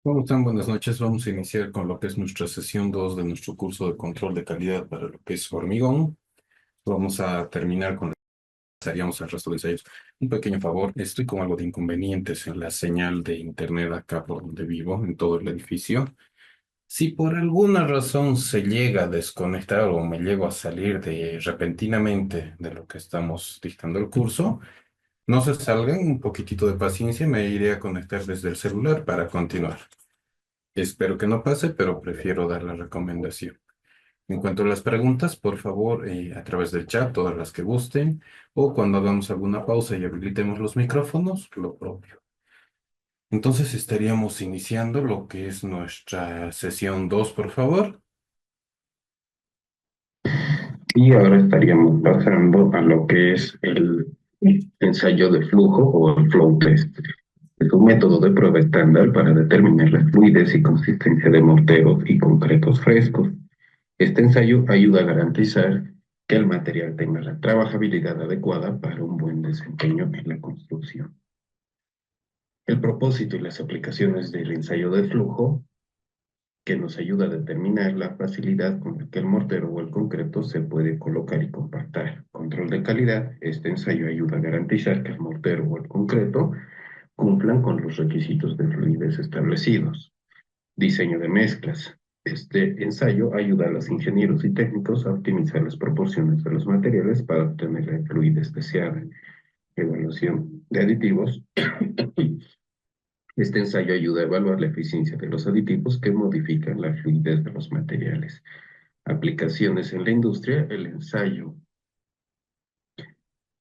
¿Cómo están? Buenas noches. Vamos a iniciar con lo que es nuestra sesión 2 de nuestro curso de control de calidad para lo que es hormigón. Vamos a terminar con haríamos el resto de ensayos. Un pequeño favor, estoy con algo de inconvenientes en la señal de internet acá por donde vivo, en todo el edificio. Si por alguna razón se llega a desconectar o me llego a salir de repentinamente de lo que estamos dictando el curso, no se salgan, un poquitito de paciencia, me iré a conectar desde el celular para continuar. Espero que no pase, pero prefiero dar la recomendación. En cuanto a las preguntas, por favor, a través del chat, todas las que gusten, o cuando hagamos alguna pausa y habilitemos los micrófonos, lo propio. Entonces estaríamos iniciando lo que es nuestra sesión 2, por favor. Y ahora estaríamos pasando a lo que es el ensayo de flujo o el flow test. Es un método de prueba estándar para determinar la fluidez y consistencia de morteros y concretos frescos. Este ensayo ayuda a garantizar que el material tenga la trabajabilidad adecuada para un buen desempeño en la construcción. El propósito y las aplicaciones del ensayo de flujo que nos ayuda a determinar la facilidad con la que el mortero o el concreto se puede colocar y compactar. Control de calidad. Este ensayo ayuda a garantizar que el mortero o el concreto cumplan con los requisitos de fluidez establecidos. Diseño de mezclas. Este ensayo ayuda a los ingenieros y técnicos a optimizar las proporciones de los materiales para obtener la fluidez deseada. Evaluación de aditivos. Este ensayo ayuda a evaluar la eficiencia de los aditivos que modifican la fluidez de los materiales. Aplicaciones en la industria. El ensayo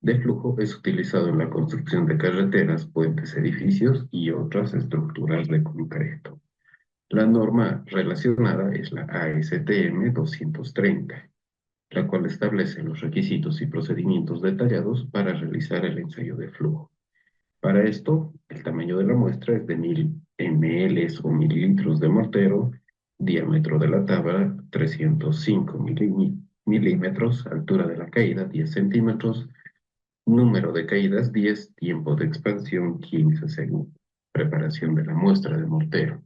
de flujo es utilizado en la construcción de carreteras, puentes, edificios y otras estructuras de concreto. La norma relacionada es la ASTM 230, la cual establece los requisitos y procedimientos detallados para realizar el ensayo de flujo. Para esto, el tamaño de la muestra es de 1000 ml o mililitros de mortero, diámetro de la tabla 305 milímetros, altura de la caída 10 centímetros, número de caídas 10, tiempo de expansión 15 segundos. Preparación de la muestra de mortero.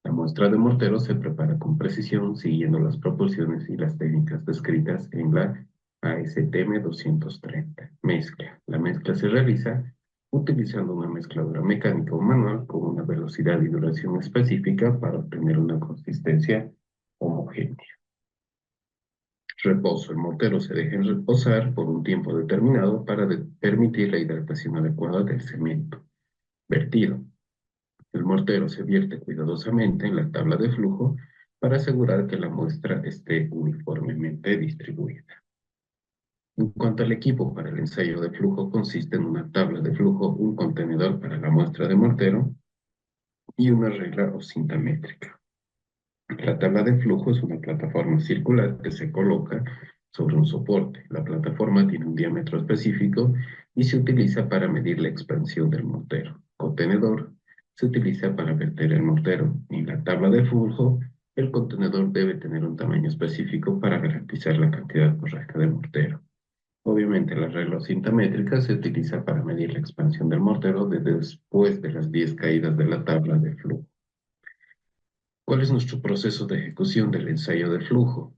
La muestra de mortero se prepara con precisión siguiendo las proporciones y las técnicas descritas en la ASTM 230. Mezcla. La mezcla se realiza utilizando una mezcladora mecánica o manual con una velocidad y duración específica para obtener una consistencia homogénea. Reposo. El mortero se deja reposar por un tiempo determinado para permitir la hidratación adecuada del cemento. Vertido. El mortero se vierte cuidadosamente en la tabla de flujo para asegurar que la muestra esté uniformemente distribuida. En cuanto al equipo para el ensayo de flujo, consiste en una tabla de flujo, un contenedor para la muestra de mortero y una regla o cinta métrica. La tabla de flujo es una plataforma circular que se coloca sobre un soporte. La plataforma tiene un diámetro específico y se utiliza para medir la expansión del mortero. Contenedor se utiliza para verter el mortero. En la tabla de flujo, el contenedor debe tener un tamaño específico para garantizar la cantidad correcta de mortero. Obviamente, la regla cinta métrica se utiliza para medir la expansión del mortero después de las 10 caídas de la tabla de flujo. ¿Cuál es nuestro proceso de ejecución del ensayo de flujo?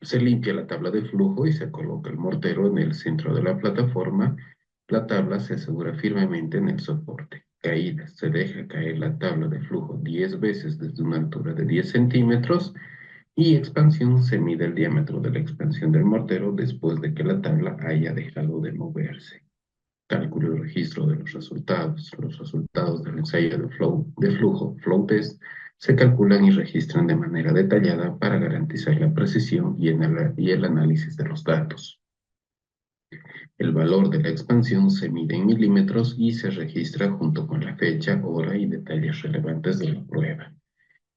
Se limpia la tabla de flujo y se coloca el mortero en el centro de la plataforma. La tabla se asegura firmemente en el soporte. Caída. Se deja caer la tabla de flujo 10 veces desde una altura de 10 centímetros y expansión se mide el diámetro de la expansión del mortero después de que la tabla haya dejado de moverse. Cálculo y registro de los resultados. Los resultados del ensayo de flujo, flow test, se calculan y registran de manera detallada para garantizar la precisión y el análisis de los datos. El valor de la expansión se mide en milímetros y se registra junto con la fecha, hora y detalles relevantes de la prueba.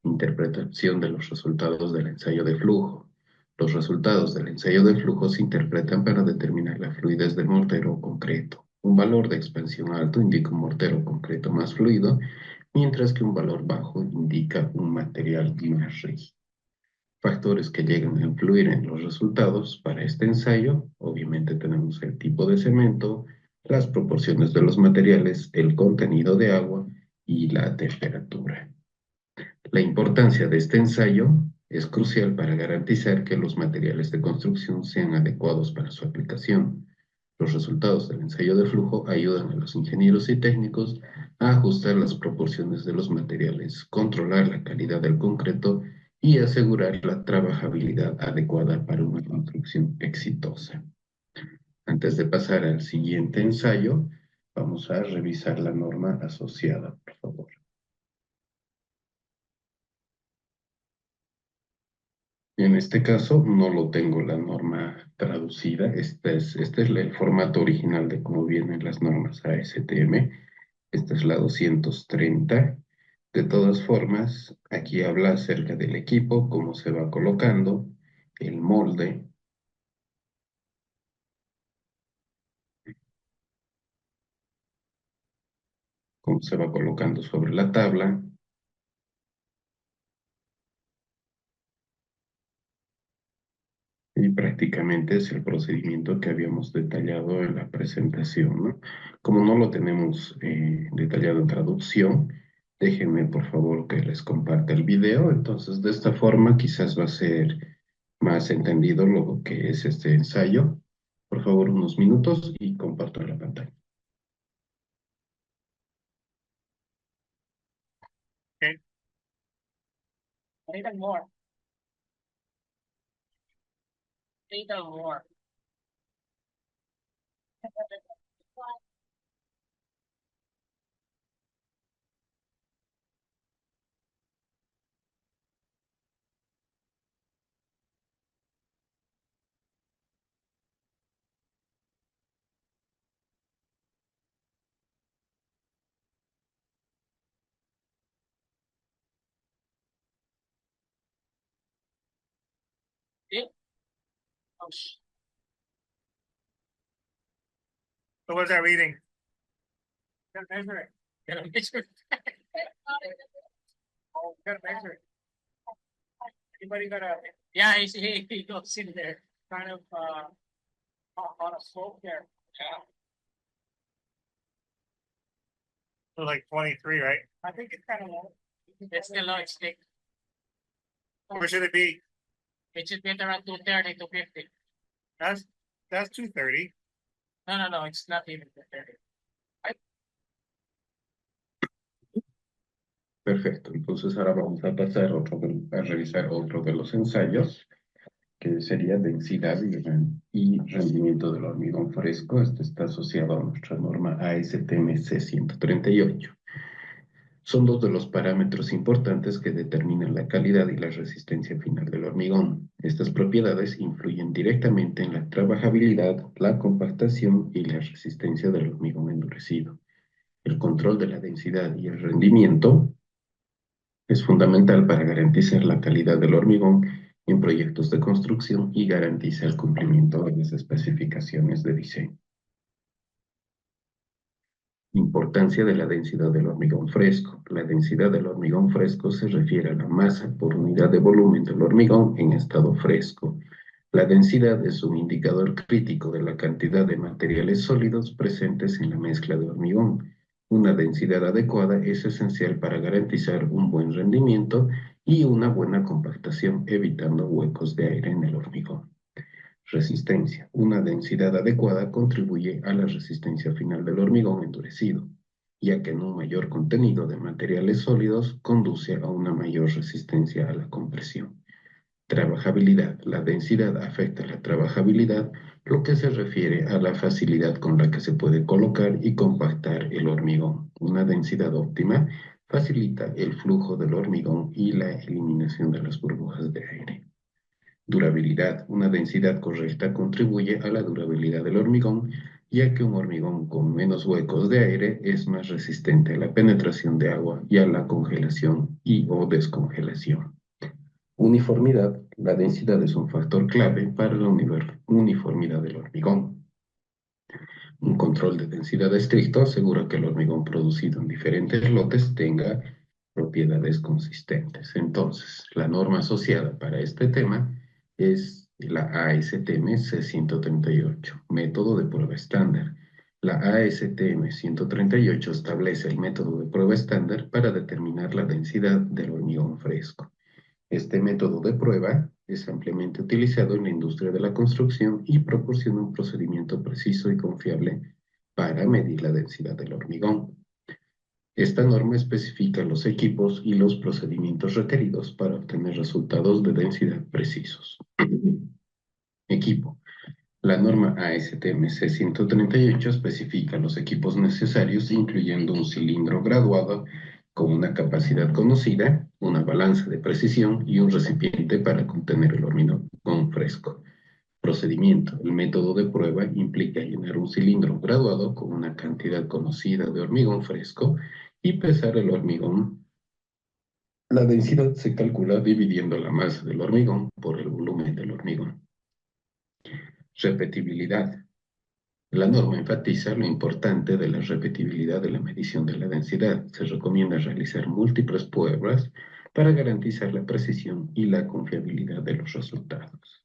Interpretación de los resultados del ensayo de flujo. Los resultados del ensayo de flujo se interpretan para determinar la fluidez del mortero concreto. Un valor de expansión alto indica un mortero concreto más fluido, mientras que un valor bajo indica un material más rígido. Factores que llegan a influir en los resultados para este ensayo, obviamente tenemos el tipo de cemento, las proporciones de los materiales, el contenido de agua y la temperatura. La importancia de este ensayo es crucial para garantizar que los materiales de construcción sean adecuados para su aplicación. Los resultados del ensayo de flujo ayudan a los ingenieros y técnicos a ajustar las proporciones de los materiales, controlar la calidad del concreto y asegurar la trabajabilidad adecuada para una construcción exitosa. Antes de pasar al siguiente ensayo, vamos a revisar la norma asociada, por favor. En este caso no lo tengo la norma traducida. Este es el formato original de cómo vienen las normas ASTM. Esta es la 230. De todas formas, aquí habla acerca del equipo, cómo se va colocando, el molde, cómo se va colocando sobre la tabla. Y prácticamente es el procedimiento que habíamos detallado en la presentación, ¿no? Como no lo tenemos detallado en traducción, déjenme por favor que les comparta el video. Entonces, de esta forma quizás va a ser más entendido lo que es este ensayo. Por favor, unos minutos y comparto la pantalla. Okay. Even more. Even more. Yeah. Oh, So what's that reading? gotta measure it. Gotta measure it. Oh, we gotta measure it. Anybody got a Yeah, he goes in there, kind of, on a slope there. Yeah. like 23, right? I think it's kind of low. It's still low, it's thick. Where should it be? It should be at around 230 to 50. That's 230. No, it's not even 230. Perfecto. Entonces ahora vamos a pasar a revisar otro de los ensayos, que sería densidad y rendimiento del hormigón fresco. Este está asociado a nuestra norma ASTM C138. Son dos de los parámetros importantes que determinan la calidad y la resistencia final del hormigón. Estas propiedades influyen directamente en la trabajabilidad, la compactación y la resistencia del hormigón endurecido. El control de la densidad y el rendimiento es fundamental para garantizar la calidad del hormigón en proyectos de construcción y garantiza el cumplimiento de las especificaciones de diseño. Importancia de la densidad del hormigón fresco. La densidad del hormigón fresco se refiere a la masa por unidad de volumen del hormigón en estado fresco. La densidad es un indicador crítico de la cantidad de materiales sólidos presentes en la mezcla de hormigón. Una densidad adecuada es esencial para garantizar un buen rendimiento y una buena compactación, evitando huecos de aire en el hormigón. Resistencia. Una densidad adecuada contribuye a la resistencia final del hormigón endurecido, ya que en un mayor contenido de materiales sólidos conduce a una mayor resistencia a la compresión. Trabajabilidad. La densidad afecta la trabajabilidad, lo que se refiere a la facilidad con la que se puede colocar y compactar el hormigón. Una densidad óptima facilita el flujo del hormigón y la eliminación de las burbujas de aire. Durabilidad. Una densidad correcta contribuye a la durabilidad del hormigón, ya que un hormigón con menos huecos de aire es más resistente a la penetración de agua y a la congelación y o descongelación. Uniformidad. La densidad es un factor clave para la uniformidad del hormigón. Un control de densidad estricto asegura que el hormigón producido en diferentes lotes tenga propiedades consistentes. Entonces, la norma asociada para este tema es la ASTM C138, método de prueba estándar. La ASTM 138 establece el método de prueba estándar para determinar la densidad del hormigón fresco. Este método de prueba es ampliamente utilizado en la industria de la construcción y proporciona un procedimiento preciso y confiable para medir la densidad del hormigón. Esta norma especifica los equipos y los procedimientos requeridos para obtener resultados de densidad precisos. Equipo. La norma ASTM-C 138 especifica los equipos necesarios, incluyendo un cilindro graduado con una capacidad conocida, una balanza de precisión y un recipiente para contener el hormigón fresco. Procedimiento. El método de prueba implica llenar un cilindro graduado con una cantidad conocida de hormigón fresco y pesar el hormigón. La densidad se calcula dividiendo la masa del hormigón por el volumen del hormigón. Repetibilidad. La norma enfatiza lo importante de la repetibilidad de la medición de la densidad. Se recomienda realizar múltiples pruebas para garantizar la precisión y la confiabilidad de los resultados.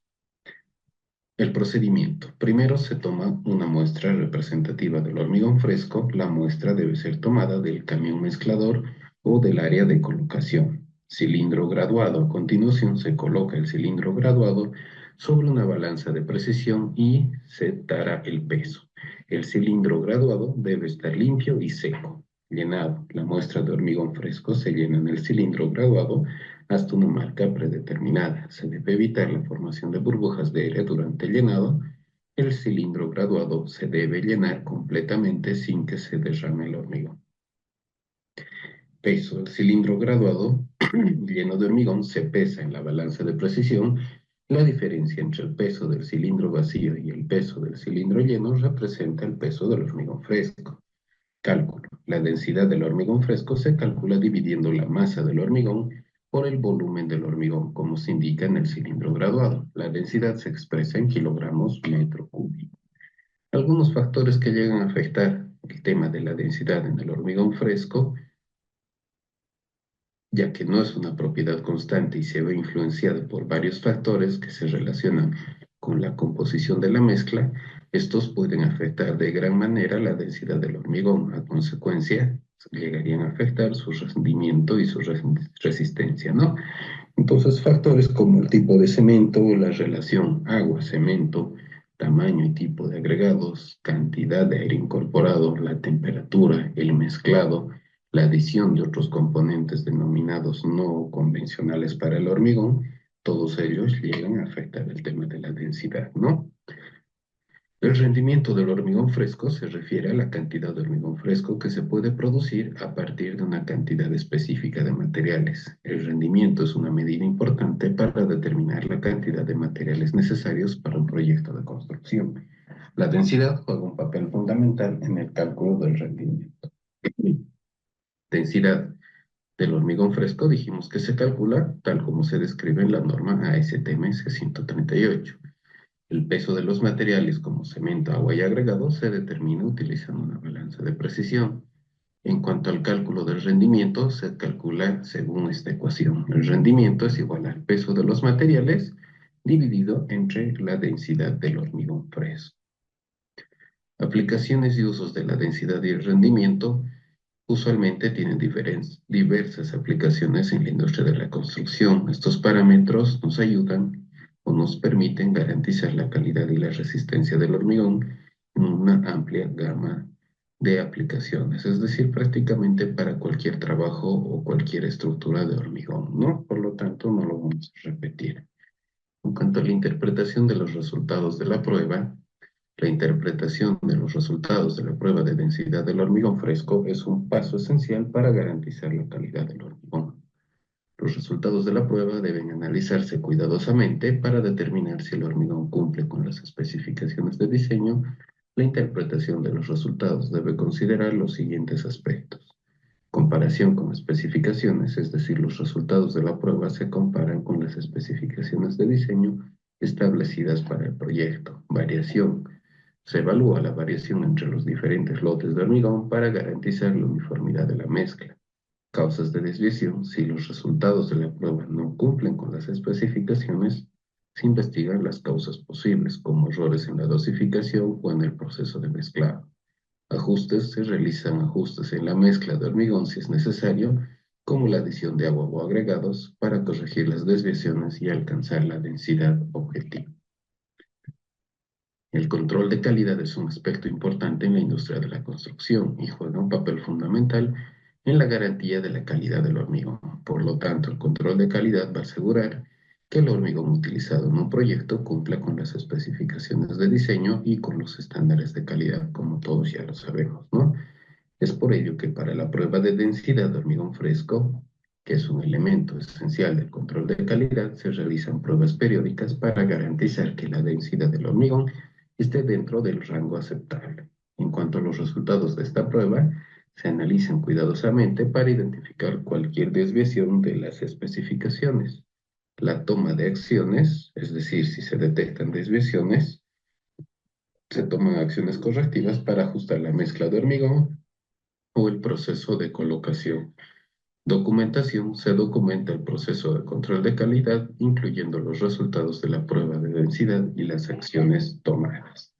El procedimiento. Primero se toma una muestra representativa del hormigón fresco. La muestra debe ser tomada del camión mezclador o del área de colocación. Cilindro graduado. A continuación se coloca el cilindro graduado sobre una balanza de precisión y se dará el peso. El cilindro graduado debe estar limpio y seco. Llenado. La muestra de hormigón fresco se llena en el cilindro graduado hasta una marca predeterminada. Se debe evitar la formación de burbujas de aire durante el llenado. El cilindro graduado se debe llenar completamente sin que se derrame el hormigón. Peso. El cilindro graduado lleno de hormigón se pesa en la balanza de precisión. La diferencia entre el peso del cilindro vacío y el peso del cilindro lleno representa el peso del hormigón fresco. Cálculo. La densidad del hormigón fresco se calcula dividiendo la masa del hormigón por el volumen del hormigón, como se indica en el cilindro graduado. La densidad se expresa en kilogramos metro cúbico. Algunos factores que llegan a afectar el tema de la densidad en el hormigón fresco, ya que no es una propiedad constante y se ve influenciada por varios factores que se relacionan con la composición de la mezcla, estos pueden afectar de gran manera la densidad del hormigón. A consecuencia, llegarían a afectar su rendimiento y su resistencia, ¿no? Entonces, factores como el tipo de cemento, la relación agua-cemento, tamaño y tipo de agregados, cantidad de aire incorporado, la temperatura, el mezclado, la adición de otros componentes denominados no convencionales para el hormigón, todos ellos llegan a afectar el tema de la densidad, ¿no? El rendimiento del hormigón fresco se refiere a la cantidad de hormigón fresco que se puede producir a partir de una cantidad específica de materiales. El rendimiento es una medida importante para determinar la cantidad de materiales necesarios para un proyecto de construcción. La densidad juega un papel fundamental en el cálculo del rendimiento. Densidad del hormigón fresco dijimos que se calcula tal como se describe en la norma ASTM 138. El peso de los materiales como cemento, agua y agregados se determina utilizando una balanza de precisión. En cuanto al cálculo del rendimiento, se calcula según esta ecuación. El rendimiento es igual al peso de los materiales dividido entre la densidad del hormigón fresco. Aplicaciones y usos de la densidad y el rendimiento usualmente tienen diversas aplicaciones en la industria de la construcción. Estos parámetros nos ayudan o nos permiten garantizar la calidad y la resistencia del hormigón en una amplia gama de aplicaciones, es decir, prácticamente para cualquier trabajo o cualquier estructura de hormigón, ¿no? Por lo tanto, no lo vamos a repetir. En cuanto a la interpretación de los resultados de la prueba, la interpretación de los resultados de la prueba de densidad del hormigón fresco es un paso esencial para garantizar la calidad del hormigón. Los resultados de la prueba deben analizarse cuidadosamente para determinar si el hormigón cumple con las especificaciones de diseño. La interpretación de los resultados debe considerar los siguientes aspectos. Comparación con especificaciones, es decir, los resultados de la prueba se comparan con las especificaciones de diseño establecidas para el proyecto. Variación. Se evalúa la variación entre los diferentes lotes de hormigón para garantizar la uniformidad de la mezcla. Causas de desviación. Si los resultados de la prueba no cumplen con las especificaciones, se investigan las causas posibles, como errores en la dosificación o en el proceso de mezclado. ajustes, se realizan ajustes en la mezcla de hormigón si es necesario, como la adición de agua o agregados para corregir las desviaciones y alcanzar la densidad objetiva. El control de calidad es un aspecto importante en la industria de la construcción y juega un papel fundamental en la garantía de la calidad del hormigón. Por lo tanto, el control de calidad va a asegurar que el hormigón utilizado en un proyecto cumpla con las especificaciones de diseño y con los estándares de calidad, como todos ya lo sabemos, ¿no? Es por ello que para la prueba de densidad de hormigón fresco, que es un elemento esencial del control de calidad, se realizan pruebas periódicas para garantizar que la densidad del hormigón esté dentro del rango aceptable. En cuanto a los resultados de esta prueba, se analizan cuidadosamente para identificar cualquier desviación de las especificaciones. La toma de acciones, es decir, si se detectan desviaciones, se toman acciones correctivas para ajustar la mezcla de hormigón o el proceso de colocación. Documentación: se documenta el proceso de control de calidad, incluyendo los resultados de la prueba de densidad y las acciones tomadas.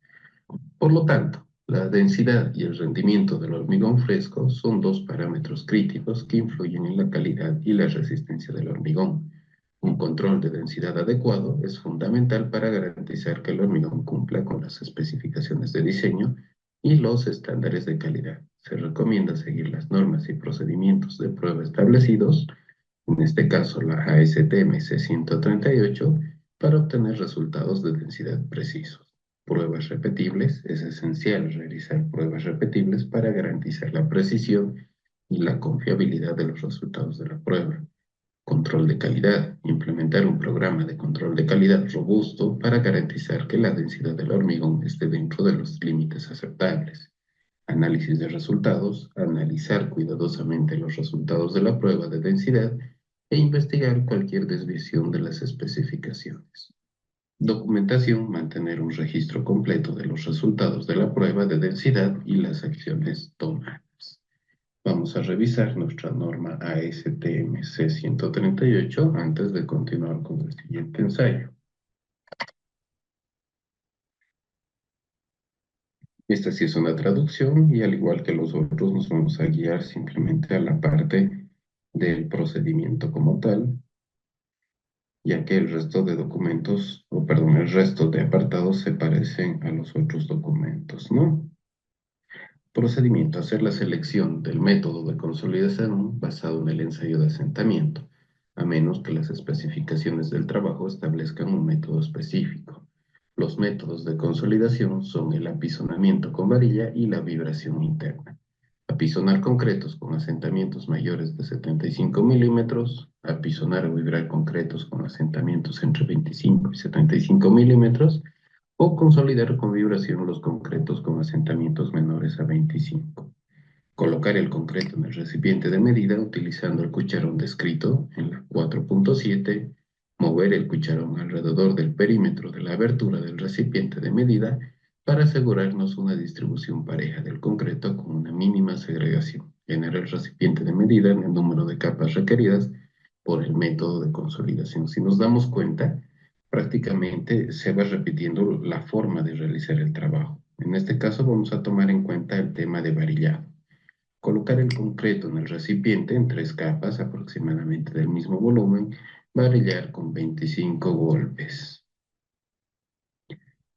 Por lo tanto, la densidad y el rendimiento del hormigón fresco son dos parámetros críticos que influyen en la calidad y la resistencia del hormigón. Un control de densidad adecuado es fundamental para garantizar que el hormigón cumpla con las especificaciones de diseño y los estándares de calidad. Se recomienda seguir las normas y procedimientos de prueba establecidos, en este caso la ASTM C138, para obtener resultados de densidad precisos. Pruebas repetibles: es esencial realizar pruebas repetibles para garantizar la precisión y la confiabilidad de los resultados de la prueba. Control de calidad: implementar un programa de control de calidad robusto para garantizar que la densidad del hormigón esté dentro de los límites aceptables. Análisis de resultados: analizar cuidadosamente los resultados de la prueba de densidad e investigar cualquier desviación de las especificaciones. Documentación: mantener un registro completo de los resultados de la prueba de densidad y las acciones tomadas. Vamos a revisar nuestra norma ASTM C138 antes de continuar con el siguiente ensayo. Esta sí es una traducción y, al igual que los otros, nos vamos a guiar simplemente a la parte del procedimiento como tal, ya que el resto de documentos, el resto de apartados se parecen a los otros documentos, ¿no? Procedimiento: hacer la selección del método de consolidación basado en el ensayo de asentamiento, a menos que las especificaciones del trabajo establezcan un método específico. Los métodos de consolidación son el apisonamiento con varilla y la vibración interna. Apisonar concretos con asentamientos mayores de 75 milímetros, apisonar o vibrar concretos con asentamientos entre 25 y 75 milímetros, o consolidar con vibración los concretos con asentamientos menores a 25. Colocar el concreto en el recipiente de medida utilizando el cucharón descrito en la 4.7, mover el cucharón alrededor del perímetro de la abertura del recipiente de medida para asegurarnos una distribución pareja del concreto con una mínima segregación. Llenar el recipiente de medida en el número de capas requeridas por el método de consolidación. Si nos damos cuenta, prácticamente se va repitiendo la forma de realizar el trabajo. En este caso vamos a tomar en cuenta el tema de varillado. Colocar el concreto en el recipiente en 3 capas aproximadamente del mismo volumen, varillar con 25 golpes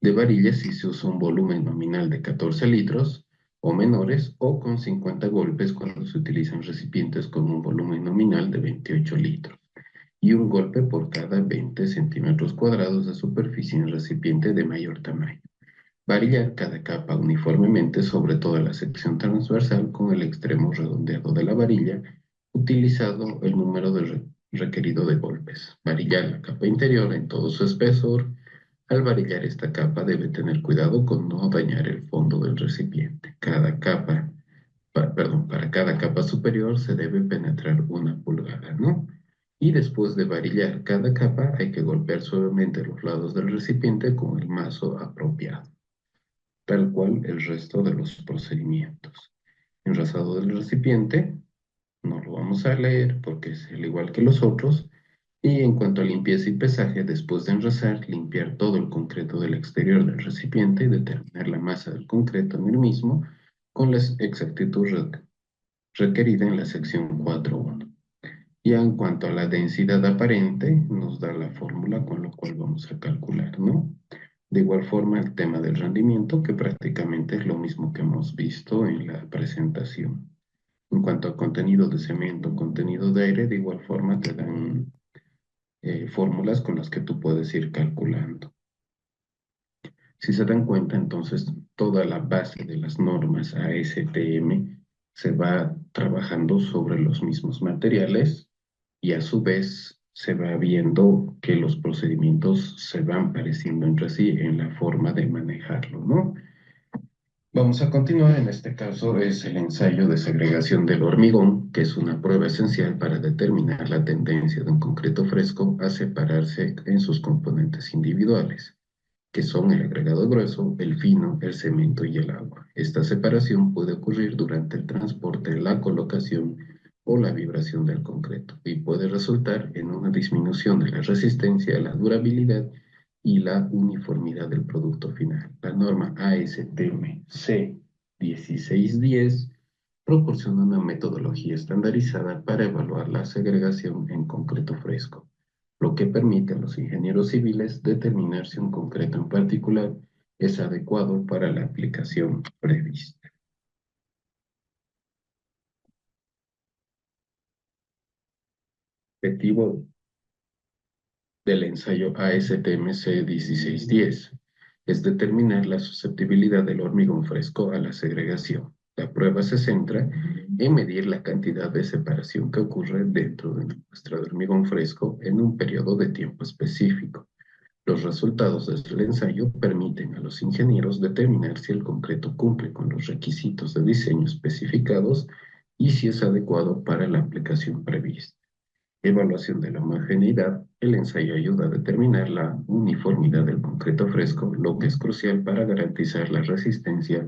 de varilla si se usa un volumen nominal de 14 litros o menores, o con 50 golpes cuando se utilizan recipientes con un volumen nominal de 28 litros. Y un golpe por cada 20 centímetros cuadrados de superficie en recipiente de mayor tamaño. Varillar cada capa uniformemente sobre toda la sección transversal con el extremo redondeado de la varilla, utilizado el número requerido de golpes. Varillar la capa interior en todo su espesor. Al varillar esta capa debe tener cuidado con no dañar el fondo del recipiente. Para cada capa superior se debe penetrar 1 pulgada, ¿no? Y después de varillar cada capa hay que golpear suavemente los lados del recipiente con el mazo apropiado, tal cual el resto de los procedimientos. Enrasado del recipiente, no lo vamos a leer porque es al igual que los otros. Y en cuanto a limpieza y pesaje, después de enrasar, limpiar todo el concreto del exterior del recipiente y determinar la masa del concreto en el mismo con la exactitud requerida en la sección 4.1. Ya en cuanto a la densidad aparente, nos da la fórmula con lo cual vamos a calcular, ¿no? De igual forma, el tema del rendimiento, que prácticamente es lo mismo que hemos visto en la presentación. En cuanto al contenido de cemento, contenido de aire, de igual forma te dan fórmulas con las que tú puedes ir calculando. Si se dan cuenta, entonces, toda la base de las normas ASTM se va trabajando sobre los mismos materiales y a su vez se va viendo que los procedimientos se van pareciendo entre sí en la forma de manejarlo, ¿no? Vamos a continuar, en este caso es el ensayo de segregación del hormigón, que es una prueba esencial para determinar la tendencia de un concreto fresco a separarse en sus componentes individuales, que son el agregado grueso, el fino, el cemento y el agua. Esta separación puede ocurrir durante el transporte, la colocación o la vibración del concreto y puede resultar en una disminución de la resistencia, la durabilidad y la uniformidad del producto final. La norma ASTM C1610 proporciona una metodología estandarizada para evaluar la segregación en concreto fresco, lo que permite a los ingenieros civiles determinar si un concreto en particular es adecuado para la aplicación prevista. Objetivo del ensayo ASTM-C 1610 es determinar la susceptibilidad del hormigón fresco a la segregación. La prueba se centra en medir la cantidad de separación que ocurre dentro de una muestra de hormigón fresco en un periodo de tiempo específico. Los resultados del ensayo permiten a los ingenieros determinar si el concreto cumple con los requisitos de diseño especificados y si es adecuado para la aplicación prevista. Evaluación de la homogeneidad. El ensayo ayuda a determinar la uniformidad del concreto fresco, lo que es crucial para garantizar la resistencia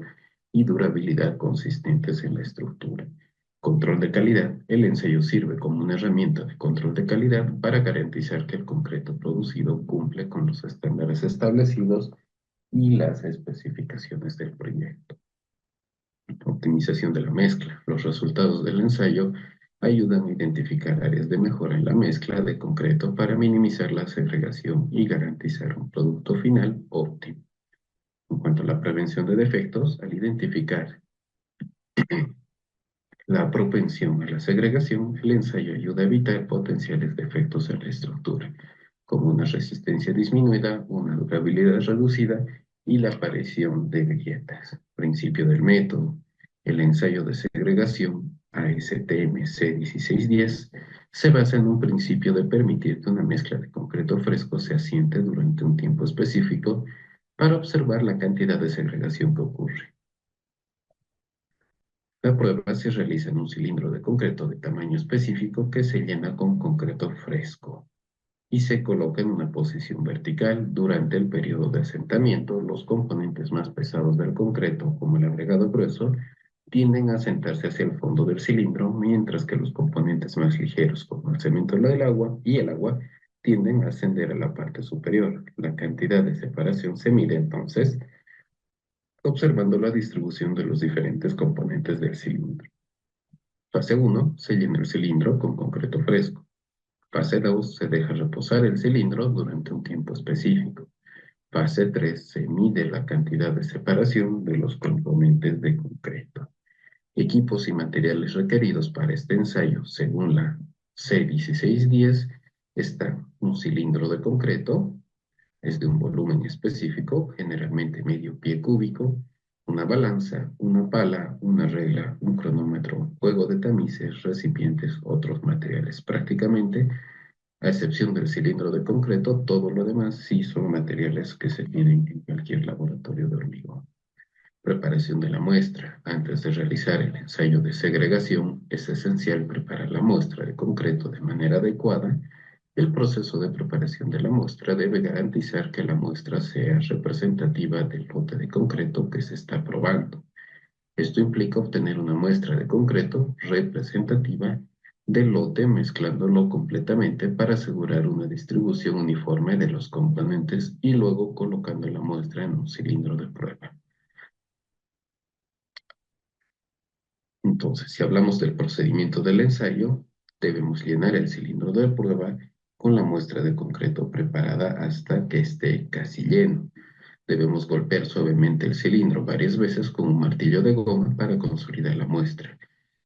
y durabilidad consistentes en la estructura. Control de calidad. El ensayo sirve como una herramienta de control de calidad para garantizar que el concreto producido cumple con los estándares establecidos y las especificaciones del proyecto. Optimización de la mezcla. Los resultados del ensayo ayudan a identificar áreas de mejora en la mezcla de concreto para minimizar la segregación y garantizar un producto final óptimo. En cuanto a la prevención de defectos, al identificar la propensión a la segregación, el ensayo ayuda a evitar potenciales defectos en la estructura, como una resistencia disminuida, una durabilidad reducida y la aparición de grietas. Principio del método. El ensayo de segregación ASTM-C 1610 se basa en un principio de permitir que una mezcla de concreto fresco se asiente durante un tiempo específico para observar la cantidad de segregación que ocurre. La prueba se realiza en un cilindro de concreto de tamaño específico que se llena con concreto fresco y se coloca en una posición vertical. Durante el periodo de asentamiento, los componentes más pesados del concreto, como el agregado grueso, tienden a sentarse hacia el fondo del cilindro, mientras que los componentes más ligeros, como el cemento y el agua, tienden a ascender a la parte superior. La cantidad de separación se mide entonces observando la distribución de los diferentes componentes del cilindro. Fase 1, se llena el cilindro con concreto fresco. Fase 2, se deja reposar el cilindro durante un tiempo específico. Fase 3, se mide la cantidad de separación de los componentes de concreto. Equipos y materiales requeridos para este ensayo, según la C1610, están un cilindro de concreto, es de un volumen específico, generalmente medio pie cúbico, una balanza, una pala, una regla, un cronómetro, juego de tamices, recipientes, otros materiales. Prácticamente, a excepción del cilindro de concreto, todo lo demás sí son materiales que se tienen en cualquier laboratorio de hormigón. Preparación de la muestra. Antes de realizar el ensayo de segregación, es esencial preparar la muestra de concreto de manera adecuada. El proceso de preparación de la muestra debe garantizar que la muestra sea representativa del lote de concreto que se está probando. Esto implica obtener una muestra de concreto representativa del lote mezclándolo completamente para asegurar una distribución uniforme de los componentes y luego colocando la muestra en un cilindro de prueba. Entonces, si hablamos del procedimiento del ensayo, debemos llenar el cilindro de prueba con la muestra de concreto preparada hasta que esté casi lleno. Debemos golpear suavemente el cilindro varias veces con un martillo de goma para consolidar la muestra.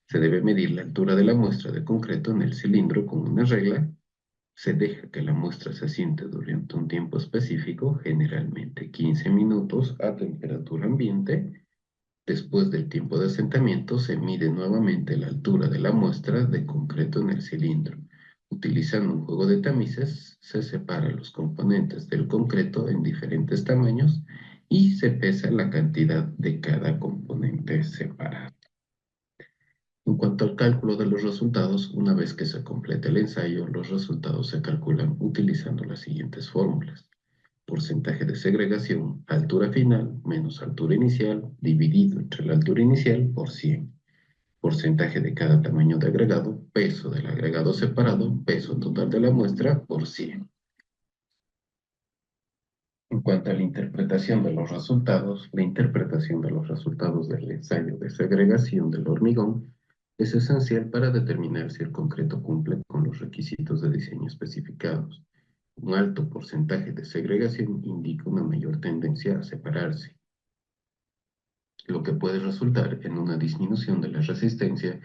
Se debe medir la altura de la muestra de concreto en el cilindro con una regla. Se deja que la muestra se asiente durante un tiempo específico, generalmente 15 minutos a temperatura ambiente. Después del tiempo de asentamiento, se mide nuevamente la altura de la muestra de concreto en el cilindro. Utilizando un juego de tamices, se separan los componentes del concreto en diferentes tamaños y se pesa la cantidad de cada componente separado. En cuanto al cálculo de los resultados, una vez que se complete el ensayo, los resultados se calculan utilizando las siguientes fórmulas: porcentaje de segregación, altura final menos altura inicial, dividido entre la altura inicial por 100. Porcentaje de cada tamaño de agregado, peso del agregado separado, peso total de la muestra por 100. En cuanto a la interpretación de los resultados, la interpretación de los resultados del ensayo de segregación del hormigón es esencial para determinar si el concreto cumple con los requisitos de diseño especificados. Un alto porcentaje de segregación indica una mayor tendencia a separarse, lo que puede resultar en una disminución de la resistencia,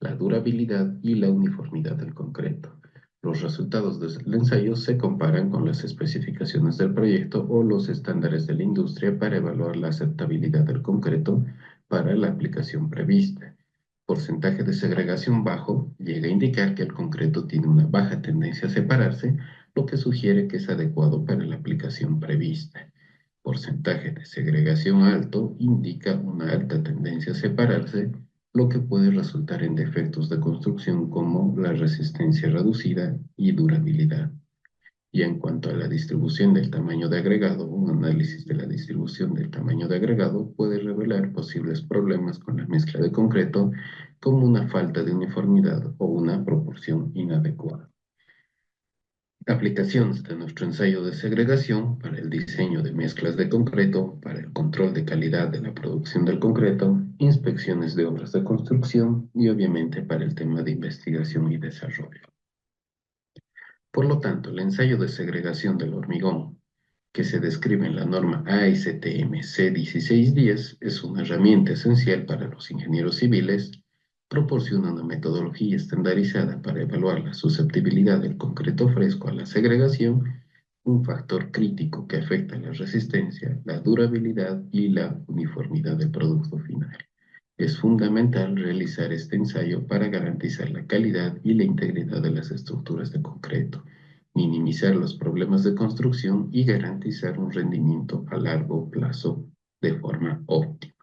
la durabilidad y la uniformidad del concreto. Los resultados del ensayo se comparan con las especificaciones del proyecto o los estándares de la industria para evaluar la aceptabilidad del concreto para la aplicación prevista. Porcentaje de segregación bajo llega a indicar que el concreto tiene una baja tendencia a separarse, lo que sugiere que es adecuado para la aplicación prevista. Porcentaje de segregación alto indica una alta tendencia a separarse, lo que puede resultar en defectos de construcción como la resistencia reducida y durabilidad. Y en cuanto a la distribución del tamaño de agregado, un análisis de la distribución del tamaño de agregado puede revelar posibles problemas con la mezcla de concreto, como una falta de uniformidad o una proporción inadecuada. Aplicaciones de nuestro ensayo de segregación para el diseño de mezclas de concreto, para el control de calidad de la producción del concreto, inspecciones de obras de construcción y obviamente para el tema de investigación y desarrollo. Por lo tanto, el ensayo de segregación del hormigón, que se describe en la norma ASTM C1610, es una herramienta esencial para los ingenieros civiles. Proporciona una metodología estandarizada para evaluar la susceptibilidad del concreto fresco a la segregación, un factor crítico que afecta la resistencia, la durabilidad y la uniformidad del producto final. Es fundamental realizar este ensayo para garantizar la calidad y la integridad de las estructuras de concreto, minimizar los problemas de construcción y garantizar un rendimiento a largo plazo de forma óptima.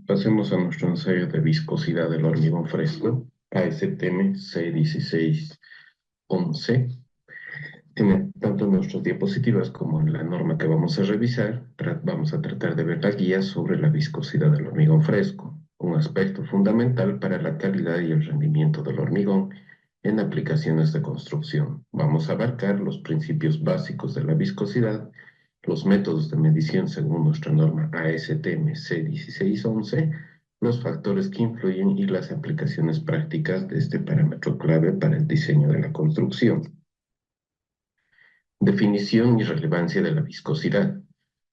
Pasemos a nuestro ensayo de viscosidad del hormigón fresco, ASTM C1611. Tanto en nuestras diapositivas como en la norma que vamos a revisar, vamos a tratar de ver la guía sobre la viscosidad del hormigón fresco, un aspecto fundamental para la calidad y el rendimiento del hormigón en aplicaciones de construcción. Vamos a abarcar los principios básicos de la viscosidad, los métodos de medición según nuestra norma ASTM C1611, los factores que influyen y las aplicaciones prácticas de este parámetro clave para el diseño de la construcción. Definición y relevancia de la viscosidad.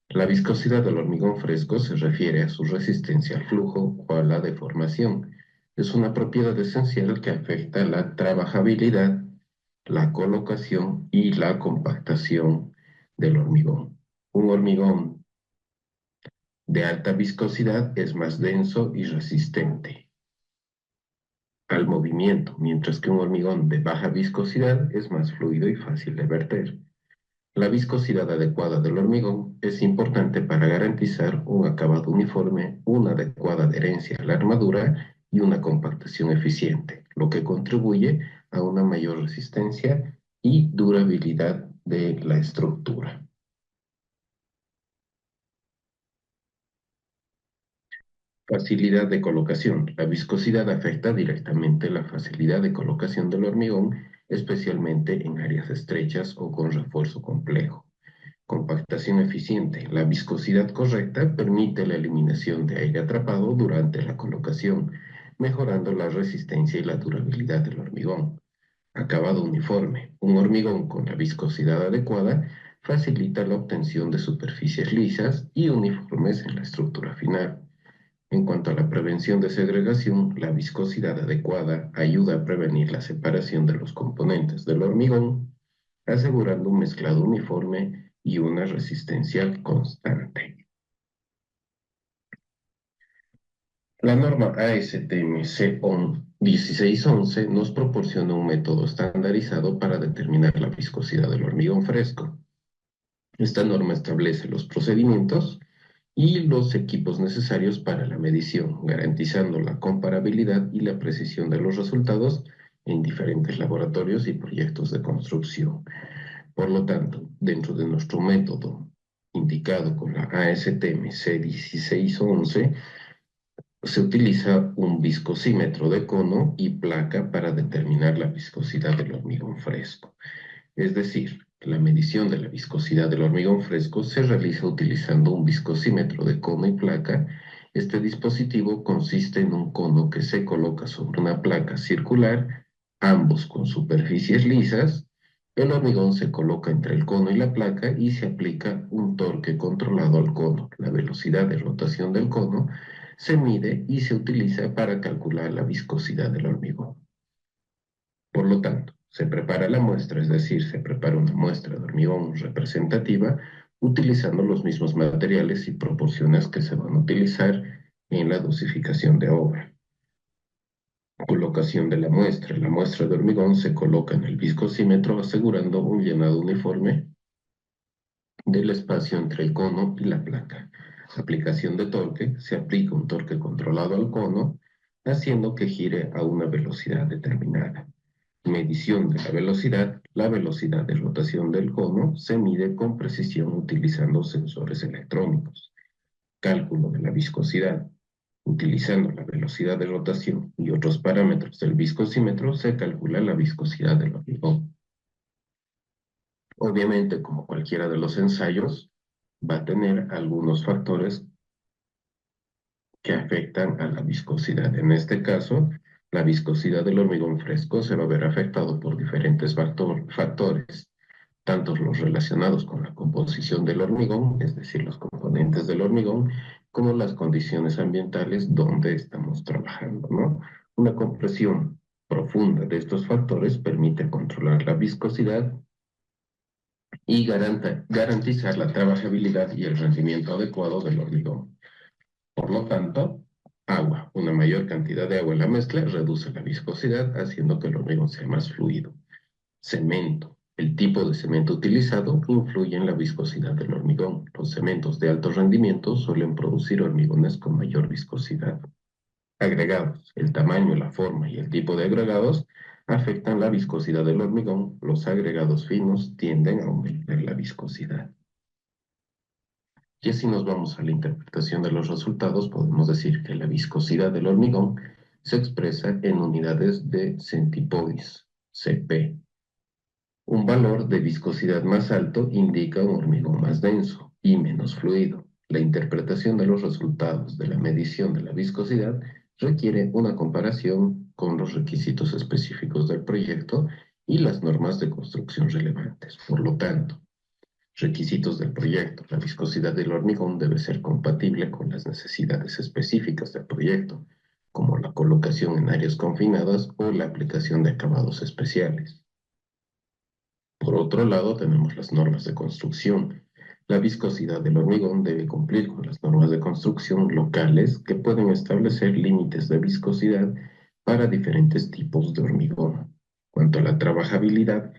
La viscosidad del hormigón fresco se refiere a su resistencia al flujo o a la deformación. Es una propiedad esencial que afecta la trabajabilidad, la colocación y la compactación del hormigón. Un hormigón de alta viscosidad es más denso y resistente al movimiento, mientras que un hormigón de baja viscosidad es más fluido y fácil de verter. La viscosidad adecuada del hormigón es importante para garantizar un acabado uniforme, una adecuada adherencia a la armadura y una compactación eficiente, lo que contribuye a una mayor resistencia y durabilidad de la estructura. Facilidad de colocación. La viscosidad afecta directamente la facilidad de colocación del hormigón especialmente en áreas estrechas o con refuerzo complejo. Compactación eficiente. La viscosidad correcta permite la eliminación de aire atrapado durante la colocación, mejorando la resistencia y la durabilidad del hormigón. Acabado uniforme. Un hormigón con la viscosidad adecuada facilita la obtención de superficies lisas y uniformes en la estructura final. En cuanto a la prevención de segregación, la viscosidad adecuada ayuda a prevenir la separación de los componentes del hormigón, asegurando un mezclado uniforme y una resistencia constante. La norma ASTM C 1611 nos proporciona un método estandarizado para determinar la viscosidad del hormigón fresco. Esta norma establece los procedimientos y los equipos necesarios para la medición, garantizando la comparabilidad y la precisión de los resultados en diferentes laboratorios y proyectos de construcción. Por lo tanto, dentro de nuestro método indicado con la ASTM C1611, se utiliza un viscosímetro de cono y placa para determinar la viscosidad del hormigón fresco. Es decir, la medición de la viscosidad del hormigón fresco se realiza utilizando un viscosímetro de cono y placa. Este dispositivo consiste en un cono que se coloca sobre una placa circular, ambos con superficies lisas. El hormigón se coloca entre el cono y la placa y se aplica un torque controlado al cono. La velocidad de rotación del cono se mide y se utiliza para calcular la viscosidad del hormigón. Por lo tanto, se prepara la muestra, es decir, se prepara una muestra de hormigón representativa utilizando los mismos materiales y proporciones que se van a utilizar en la dosificación de obra. Colocación de la muestra. La muestra de hormigón se coloca en el viscosímetro asegurando un llenado uniforme del espacio entre el cono y la placa. Aplicación de torque. Se aplica un torque controlado al cono, haciendo que gire a una velocidad determinada. Medición de la velocidad de rotación del cono se mide con precisión utilizando sensores electrónicos. Cálculo de la viscosidad. Utilizando la velocidad de rotación y otros parámetros del viscosímetro se calcula la viscosidad del hormigón. Obviamente, como cualquiera de los ensayos, va a tener algunos factores que afectan a la viscosidad. En este caso, la viscosidad del hormigón fresco se va a ver afectado por diferentes factores, tanto los relacionados con la composición del hormigón, es decir, los componentes del hormigón, como las condiciones ambientales donde estamos trabajando, ¿no? Una compresión profunda de estos factores permite controlar la viscosidad y garantizar la trabajabilidad y el rendimiento adecuado del hormigón. Por lo tanto, agua. Una mayor cantidad de agua en la mezcla reduce la viscosidad, haciendo que el hormigón sea más fluido. Cemento. El tipo de cemento utilizado influye en la viscosidad del hormigón. Los cementos de alto rendimiento suelen producir hormigones con mayor viscosidad. Agregados. El tamaño, la forma y el tipo de agregados afectan la viscosidad del hormigón. Los agregados finos tienden a aumentar la viscosidad. Y así nos vamos a la interpretación de los resultados, podemos decir que la viscosidad del hormigón se expresa en unidades de centipoise, CP. Un valor de viscosidad más alto indica un hormigón más denso y menos fluido. La interpretación de los resultados de la medición de la viscosidad requiere una comparación con los requisitos específicos del proyecto y las normas de construcción relevantes. Por lo tanto, requisitos del proyecto. La viscosidad del hormigón debe ser compatible con las necesidades específicas del proyecto, como la colocación en áreas confinadas o la aplicación de acabados especiales. Por otro lado, tenemos las normas de construcción. La viscosidad del hormigón debe cumplir con las normas de construcción locales que pueden establecer límites de viscosidad para diferentes tipos de hormigón. Cuanto a la trabajabilidad,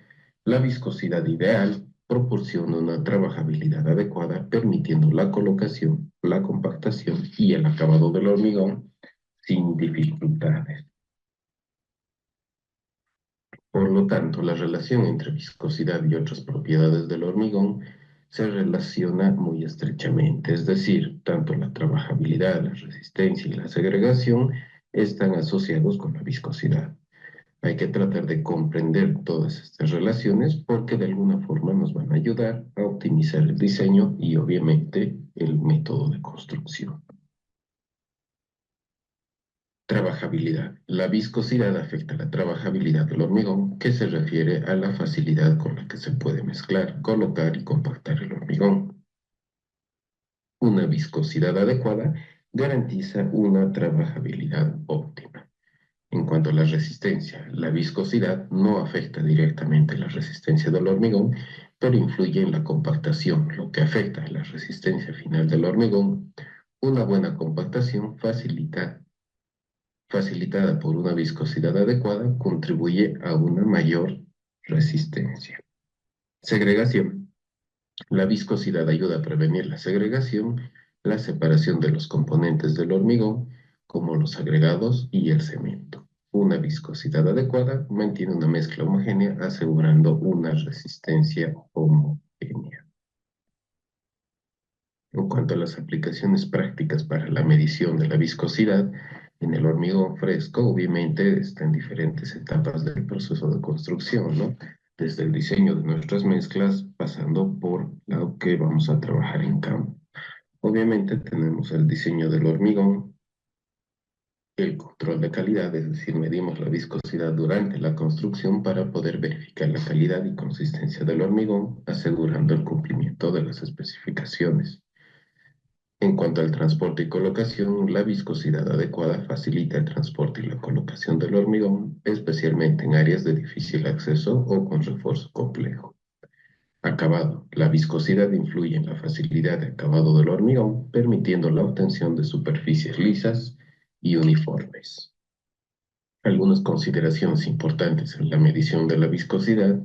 la viscosidad ideal proporciona una trabajabilidad adecuada, permitiendo la colocación, la compactación y el acabado del hormigón sin dificultades. Por lo tanto, la relación entre viscosidad y otras propiedades del hormigón se relaciona muy estrechamente, es decir, tanto la trabajabilidad, la resistencia y la segregación están asociados con la viscosidad. Hay que tratar de comprender todas estas relaciones porque de alguna forma nos van a ayudar a optimizar el diseño y obviamente el método de construcción. Trabajabilidad. La viscosidad afecta la trabajabilidad del hormigón, que se refiere a la facilidad con la que se puede mezclar, colocar y compactar el hormigón. Una viscosidad adecuada garantiza una trabajabilidad óptima. En cuanto a la resistencia, la viscosidad no afecta directamente la resistencia del hormigón, pero influye en la compactación, lo que afecta a la resistencia final del hormigón. Una buena compactación facilitada por una viscosidad adecuada, contribuye a una mayor resistencia. Segregación. La viscosidad ayuda a prevenir la segregación, la separación de los componentes del hormigón, como los agregados y el cemento. Una viscosidad adecuada mantiene una mezcla homogénea, asegurando una resistencia homogénea. En cuanto a las aplicaciones prácticas para la medición de la viscosidad, en el hormigón fresco, obviamente, está en diferentes etapas del proceso de construcción, ¿no? Desde el diseño de nuestras mezclas, pasando por lo que vamos a trabajar en campo. Obviamente tenemos el diseño del hormigón, el control de calidad, es decir, medimos la viscosidad durante la construcción para poder verificar la calidad y consistencia del hormigón, asegurando el cumplimiento de las especificaciones. En cuanto al transporte y colocación, la viscosidad adecuada facilita el transporte y la colocación del hormigón, especialmente en áreas de difícil acceso o con refuerzo complejo. Acabado. La viscosidad influye en la facilidad de acabado del hormigón, permitiendo la obtención de superficies lisas y uniformes. Algunas consideraciones importantes en la medición de la viscosidad.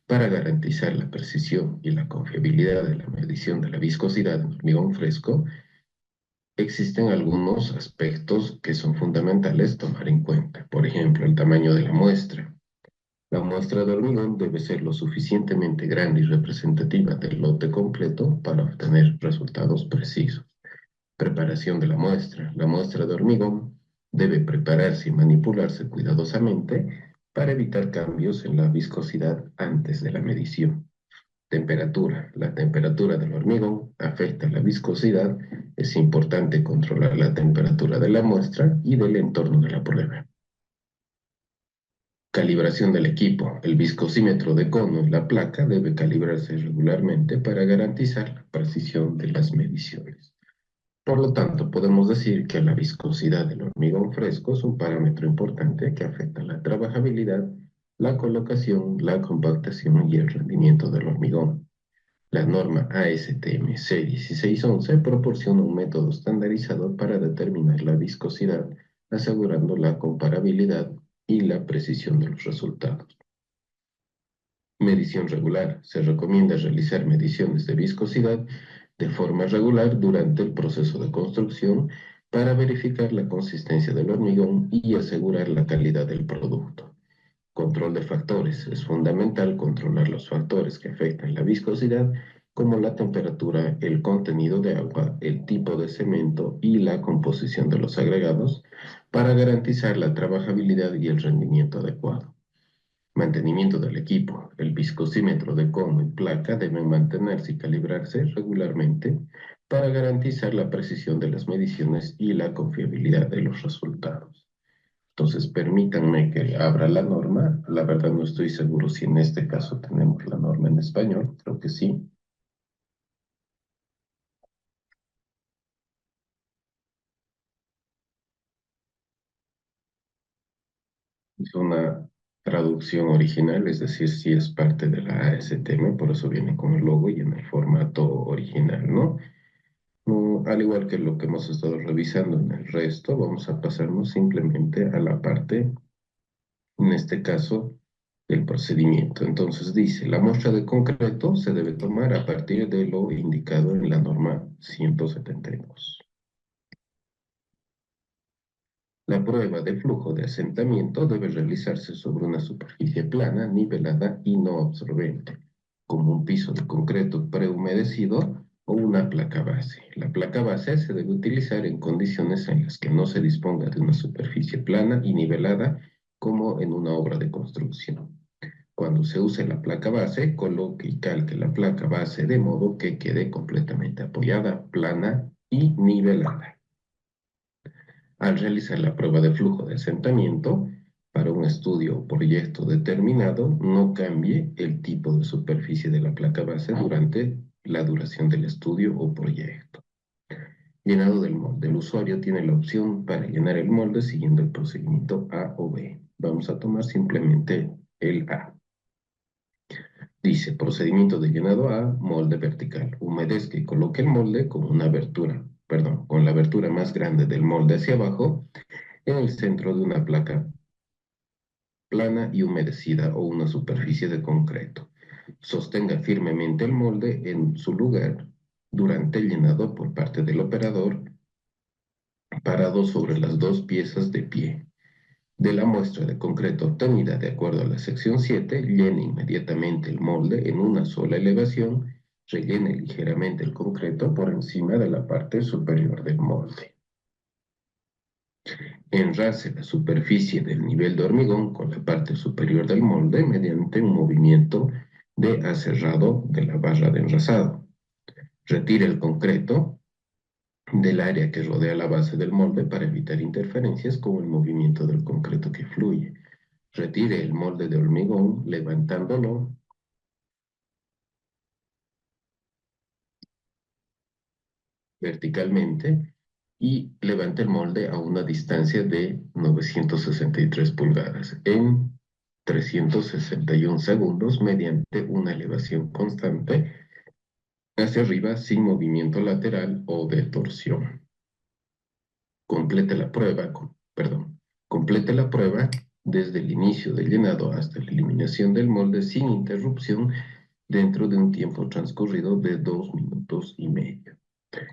Para garantizar la precisión y la confiabilidad de la medición de la viscosidad en hormigón fresco, existen algunos aspectos que son fundamentales tomar en cuenta. Por ejemplo, el tamaño de la muestra. La muestra de hormigón debe ser lo suficientemente grande y representativa del lote completo para obtener resultados precisos. Preparación de la muestra. La muestra de hormigón debe prepararse y manipularse cuidadosamente para evitar cambios en la viscosidad antes de la medición. Temperatura. La temperatura del hormigón afecta la viscosidad. Es importante controlar la temperatura de la muestra y del entorno de la prueba. Calibración del equipo. El viscosímetro de cono en la placa debe calibrarse regularmente para garantizar la precisión de las mediciones. Por lo tanto, podemos decir que la viscosidad del hormigón fresco es un parámetro importante que afecta la trabajabilidad, la colocación, la compactación y el rendimiento del hormigón. La norma ASTM C1611 proporciona un método estandarizado para determinar la viscosidad, asegurando la comparabilidad y la precisión de los resultados. Medición regular. Se recomienda realizar mediciones de viscosidad de forma regular durante el proceso de construcción para verificar la consistencia del hormigón y asegurar la calidad del producto. Control de factores. Es fundamental controlar los factores que afectan la viscosidad, como la temperatura, el contenido de agua, el tipo de cemento y la composición de los agregados, para garantizar la trabajabilidad y el rendimiento adecuado. Mantenimiento del equipo. El viscosímetro de cono y placa deben mantenerse y calibrarse regularmente para garantizar la precisión de las mediciones y la confiabilidad de los resultados. Entonces, permítanme que abra la norma. La verdad no estoy seguro si en este caso tenemos la norma en español. Creo que sí. Es una traducción original, es decir, sí es parte de la ASTM, por eso viene con el logo y en el formato original, ¿no? Al igual que lo que hemos estado revisando en el resto, vamos a pasarnos simplemente a la parte, en este caso, del procedimiento. Entonces dice, la muestra de concreto se debe tomar a partir de lo indicado en la norma 172. La prueba de flujo de asentamiento debe realizarse sobre una superficie plana, nivelada y no absorbente, como un piso de concreto prehumedecido o una placa base. La placa base se debe utilizar en condiciones en las que no se disponga de una superficie plana y nivelada como en una obra de construcción. Cuando se use la placa base, coloque y calque la placa base de modo que quede completamente apoyada, plana y nivelada. Al realizar la prueba de flujo de asentamiento, para un estudio o proyecto determinado, no cambie el tipo de superficie de la placa base durante la duración del estudio o proyecto. Llenado del molde. El usuario tiene la opción para llenar el molde siguiendo el procedimiento A o B. Vamos a tomar simplemente el A. Dice, procedimiento de llenado A, molde vertical. Humedezca y coloque el molde con la abertura más grande del molde hacia abajo en el centro de una placa plana y humedecida o una superficie de concreto. Sostenga firmemente el molde en su lugar durante el llenado por parte del operador parado sobre las dos piezas de pie. De la muestra de concreto obtenida de acuerdo a la sección 7, llene inmediatamente el molde en una sola elevación, rellene ligeramente el concreto por encima de la parte superior del molde. Enrase la superficie del nivel de hormigón con la parte superior del molde mediante un movimiento de aserrado de la barra de enrasado. Retire el concreto del área que rodea la base del molde para evitar interferencias con el movimiento del concreto que fluye. Retire el molde de hormigón levantándolo verticalmente y levante el molde a una distancia de 963 pulgadas en 361 segundos mediante una elevación constante hacia arriba sin movimiento lateral o de torsión. Complete la prueba desde el inicio del llenado hasta la eliminación del molde sin interrupción dentro de un tiempo transcurrido de 2 minutos y medio.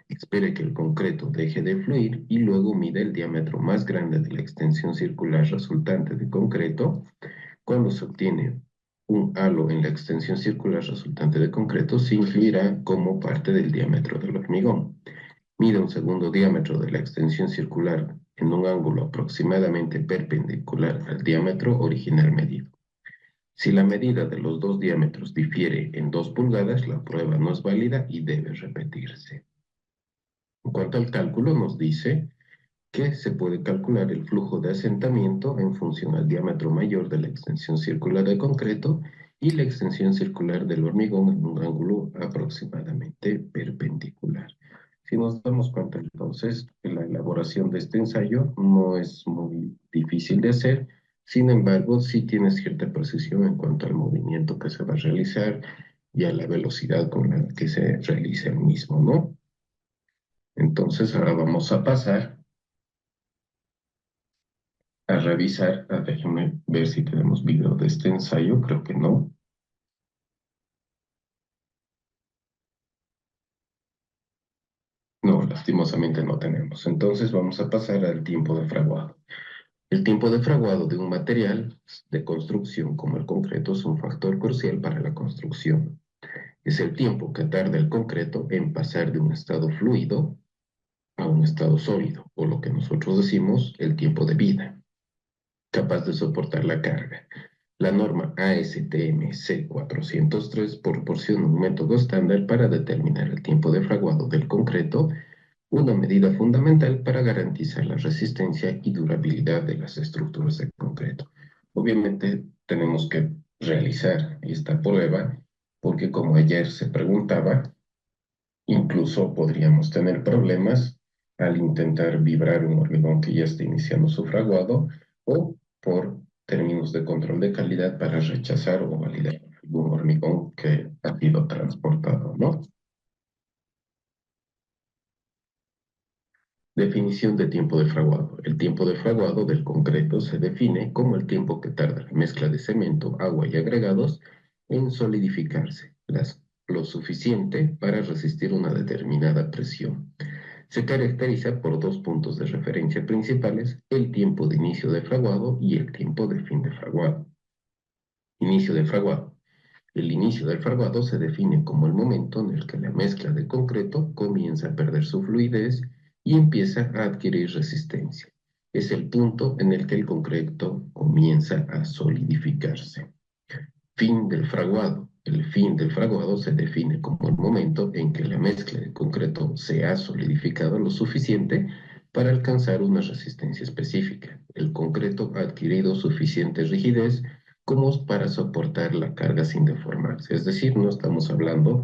Espere que el concreto deje de fluir y luego mida el diámetro más grande de la extensión circular resultante de concreto. Cuando se obtiene un halo en la extensión circular resultante de concreto, se incluirá como parte del diámetro del hormigón. Mida un segundo diámetro de la extensión circular en un ángulo aproximadamente perpendicular al diámetro original medido. Si la medida de los dos diámetros difiere en 2 pulgadas, la prueba no es válida y debe repetirse. En cuanto al cálculo, nos dice que se puede calcular el flujo de asentamiento en función al diámetro mayor de la extensión circular de concreto y la extensión circular del hormigón en un ángulo aproximadamente perpendicular. Si nos damos cuenta entonces que la elaboración de este ensayo no es muy difícil de hacer, sin embargo sí tiene cierta precisión en cuanto al movimiento que se va a realizar y a la velocidad con la que se realiza el mismo, ¿no? Entonces ahora vamos a pasar a revisar, déjenme ver si tenemos video de este ensayo, creo que no. No, lastimosamente no tenemos. Entonces vamos a pasar al tiempo de fraguado. El tiempo de fraguado de un material de construcción como el concreto es un factor crucial para la construcción. Es el tiempo que tarda el concreto en pasar de un estado fluido a un estado sólido, o lo que nosotros decimos el tiempo de vida, capaz de soportar la carga. La norma ASTM C403 proporciona un método estándar para determinar el tiempo de fraguado del concreto, una medida fundamental para garantizar la resistencia y durabilidad de las estructuras de concreto. Obviamente tenemos que realizar esta prueba porque, como ayer se preguntaba, incluso podríamos tener problemas al intentar vibrar un hormigón que ya está iniciando su fraguado o por términos de control de calidad para rechazar o validar algún hormigón que ha sido transportado, ¿no? Definición de tiempo de fraguado. El tiempo de fraguado del concreto se define como el tiempo que tarda la mezcla de cemento, agua y agregados en solidificarse, lo suficiente para resistir una determinada presión. Se caracteriza por 2 puntos de referencia principales, el tiempo de inicio de fraguado y el tiempo de fin de fraguado. Inicio de fraguado. El inicio del fraguado se define como el momento en el que la mezcla de concreto comienza a perder su fluidez y empieza a adquirir resistencia. Es el punto en el que el concreto comienza a solidificarse. Fin del fraguado. El fin del fraguado se define como el momento en que la mezcla de concreto se ha solidificado lo suficiente para alcanzar una resistencia específica. El concreto ha adquirido suficiente rigidez como para soportar la carga sin deformarse. Es decir, no estamos hablando,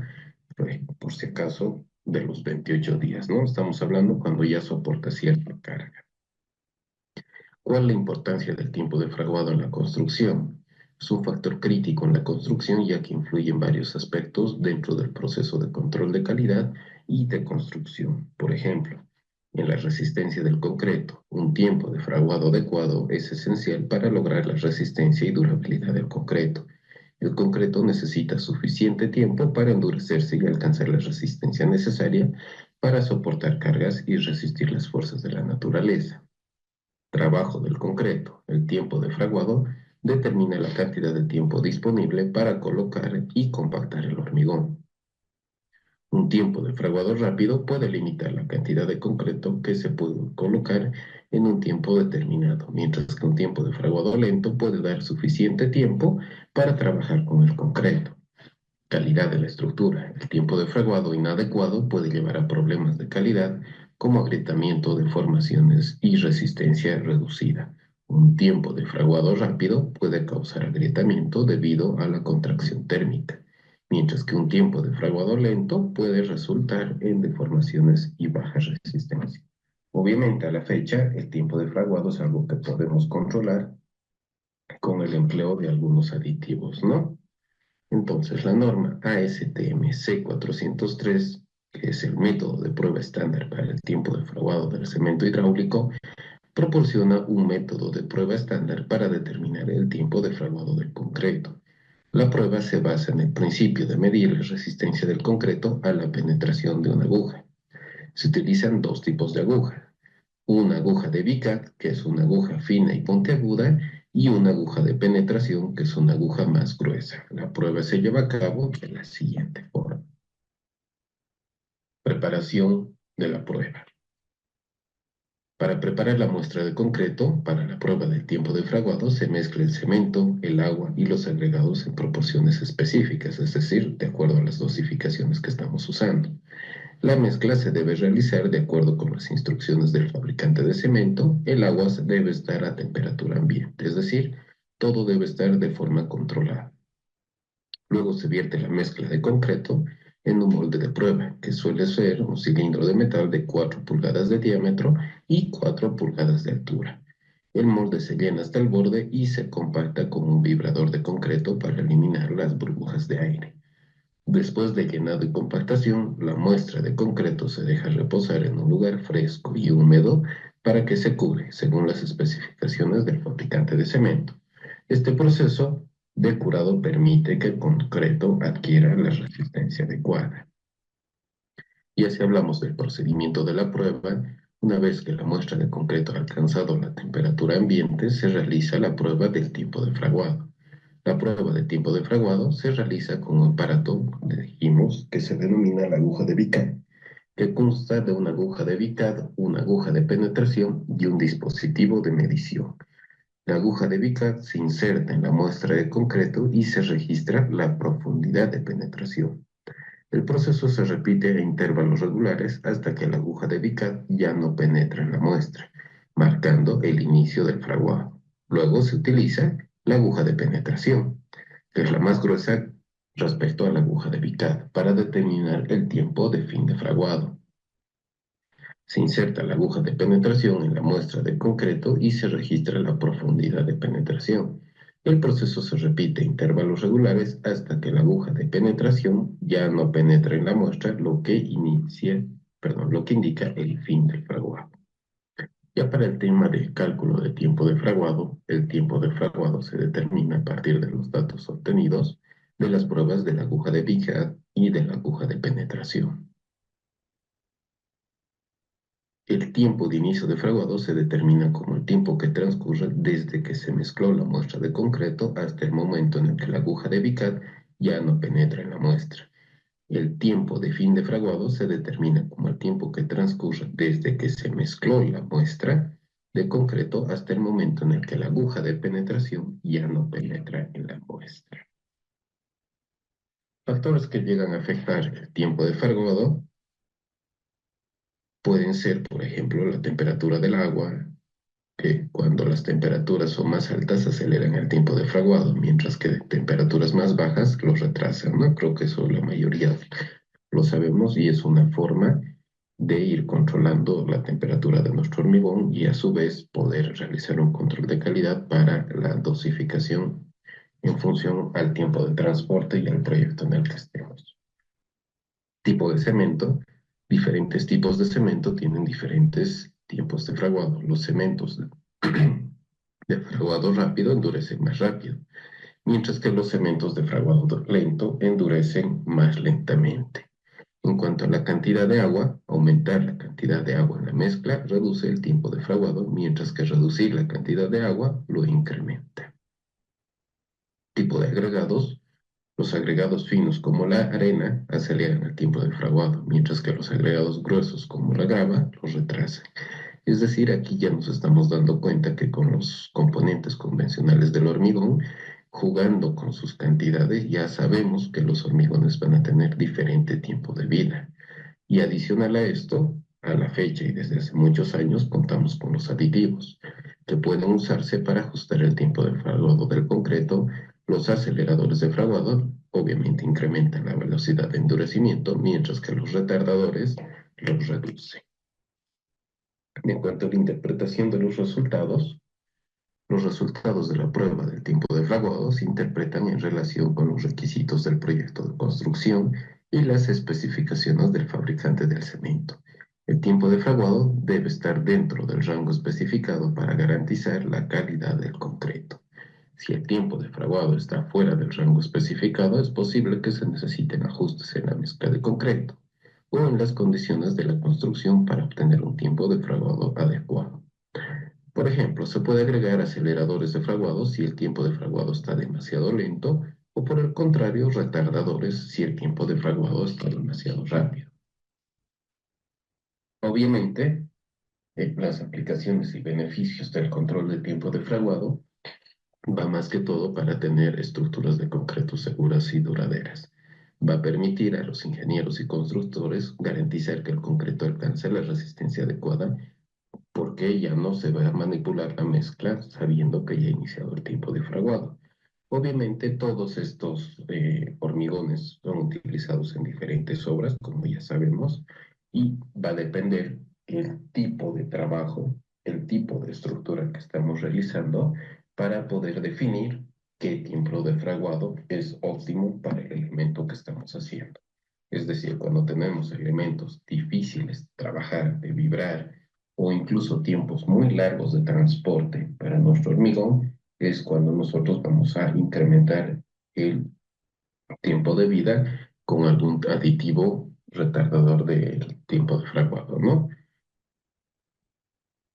por si acaso, de los 28 días, ¿no? Estamos hablando cuando ya soporta cierta carga. ¿Cuál es la importancia del tiempo de fraguado en la construcción? Es un factor crítico en la construcción ya que influye en varios aspectos dentro del proceso de control de calidad y de construcción. Por ejemplo, en la resistencia del concreto, un tiempo de fraguado adecuado es esencial para lograr la resistencia y durabilidad del concreto. El concreto necesita suficiente tiempo para endurecerse y alcanzar la resistencia necesaria para soportar cargas y resistir las fuerzas de la naturaleza. Trabajo del concreto. El tiempo de fraguado determina la cantidad de tiempo disponible para colocar y compactar el hormigón. Un tiempo de fraguado rápido puede limitar la cantidad de concreto que se puede colocar en un tiempo determinado, mientras que un tiempo de fraguado lento puede dar suficiente tiempo para trabajar con el concreto. Calidad de la estructura. El tiempo de fraguado inadecuado puede llevar a problemas de calidad como agrietamiento, deformaciones y resistencia reducida. Un tiempo de fraguado rápido puede causar agrietamiento debido a la contracción térmica, mientras que un tiempo de fraguado lento puede resultar en deformaciones y baja resistencia. Obviamente, a la fecha, el tiempo de fraguado es algo que podemos controlar con el empleo de algunos aditivos, ¿no? Entonces, la norma ASTM C403, que es el método de prueba estándar para el tiempo de fraguado del cemento hidráulico, proporciona un método de prueba estándar para determinar el tiempo de fraguado del concreto. La prueba se basa en el principio de medir la resistencia del concreto a la penetración de una aguja. Se utilizan dos tipos de aguja: una aguja de Vicat, que es una aguja fina y puntiaguda, y una aguja de penetración, que es una aguja más gruesa. La prueba se lleva a cabo de la siguiente forma. Preparación de la prueba. Para preparar la muestra de concreto, para la prueba del tiempo de fraguado, se mezcla el cemento, el agua y los agregados en proporciones específicas, es decir, de acuerdo a las dosificaciones que estamos usando. La mezcla se debe realizar de acuerdo con las instrucciones del fabricante de cemento. El agua debe estar a temperatura ambiente, es decir, todo debe estar de forma controlada. Luego se vierte la mezcla de concreto en un molde de prueba, que suele ser un cilindro de metal de 4 pulgadas de diámetro y 4 pulgadas de altura. El molde se llena hasta el borde y se compacta con un vibrador de concreto para eliminar las burbujas de aire. Después de llenado y compactación, la muestra de concreto se deja reposar en un lugar fresco y húmedo para que se cure según las especificaciones del fabricante de cemento. Este proceso de curado permite que el concreto adquiera la resistencia adecuada. Y así hablamos del procedimiento de la prueba. Una vez que la muestra de concreto ha alcanzado la temperatura ambiente, se realiza la prueba del tiempo de fraguado. La prueba de tiempo de fraguado se realiza con un aparato, dijimos, que se denomina la aguja de Vicat, que consta de una aguja de Vicat, una aguja de penetración y un dispositivo de medición. La aguja de Vicat se inserta en la muestra de concreto y se registra la profundidad de penetración. El proceso se repite a intervalos regulares hasta que la aguja de Vicat ya no penetra en la muestra, marcando el inicio del fraguado. Luego se utiliza la aguja de penetración, que es la más gruesa respecto a la aguja de Vicat, para determinar el tiempo de fin de fraguado. Se inserta la aguja de penetración en la muestra de concreto y se registra la profundidad de penetración. El proceso se repite a intervalos regulares hasta que la aguja de penetración ya no penetra en la muestra, lo que indica el fin del fraguado. Ya para el tema del cálculo de tiempo de fraguado, el tiempo de fraguado se determina a partir de los datos obtenidos de las pruebas de la aguja de Vicat y de la aguja de penetración. El tiempo de inicio de fraguado se determina como el tiempo que transcurre desde que se mezcló la muestra de concreto hasta el momento en el que la aguja de Vicat ya no penetra en la muestra. El tiempo de fin de fraguado se determina como el tiempo que transcurre desde que se mezcló la muestra de concreto hasta el momento en el que la aguja de penetración ya no penetra en la muestra. Factores que llegan a afectar el tiempo de fraguado pueden ser, por ejemplo, la temperatura del agua, que cuando las temperaturas son más altas aceleran el tiempo de fraguado, mientras que temperaturas más bajas lo retrasan, ¿no? Creo que eso la mayoría lo sabemos y es una forma de ir controlando la temperatura de nuestro hormigón y a su vez poder realizar un control de calidad para la dosificación en función al tiempo de transporte y al proyecto en el que estemos. Tipo de cemento. Diferentes tipos de cemento tienen diferentes tiempos de fraguado. Los cementos de fraguado rápido endurecen más rápido, mientras que los cementos de fraguado lento endurecen más lentamente. En cuanto a la cantidad de agua, aumentar la cantidad de agua en la mezcla reduce el tiempo de fraguado, mientras que reducir la cantidad de agua lo incrementa. Tipo de agregados. Los agregados finos como la arena aceleran el tiempo de fraguado, mientras que los agregados gruesos como la grava los retrasan. Es decir, aquí ya nos estamos dando cuenta que con los componentes convencionales del hormigón, jugando con sus cantidades, ya sabemos que los hormigones van a tener diferente tiempo de vida. Y adicional a esto, a la fecha y desde hace muchos años, contamos con los aditivos, que pueden usarse para ajustar el tiempo de fraguado del concreto. Los aceleradores de fraguado obviamente incrementan la velocidad de endurecimiento, mientras que los retardadores los reducen. En cuanto a la interpretación de los resultados de la prueba del tiempo de fraguado se interpretan en relación con los requisitos del proyecto de construcción y las especificaciones del fabricante del cemento. El tiempo de fraguado debe estar dentro del rango especificado para garantizar la calidad del concreto. Si el tiempo de fraguado está fuera del rango especificado, es posible que se necesiten ajustes en la mezcla de concreto o en las condiciones de la construcción para obtener un tiempo de fraguado adecuado. Por ejemplo, se puede agregar aceleradores de fraguado si el tiempo de fraguado está demasiado lento o por el contrario, retardadores si el tiempo de fraguado está demasiado rápido. Obviamente, las aplicaciones y beneficios del control de tiempo de fraguado va más que todo para tener estructuras de concreto seguras y duraderas. Va a permitir a los ingenieros y constructores garantizar que el concreto alcance la resistencia adecuada porque ya no se va a manipular la mezcla sabiendo que ya ha iniciado el tiempo de fraguado. Obviamente todos estos hormigones son utilizados en diferentes obras, como ya sabemos, y va a depender el tipo de trabajo, el tipo de estructura que estamos realizando para poder definir qué tiempo de fraguado es óptimo para el elemento que estamos haciendo. Es decir, cuando tenemos elementos difíciles de trabajar, de vibrar, o incluso tiempos muy largos de transporte para nuestro hormigón, es cuando nosotros vamos a incrementar el tiempo de vida con algún aditivo retardador del tiempo de fraguado, ¿no?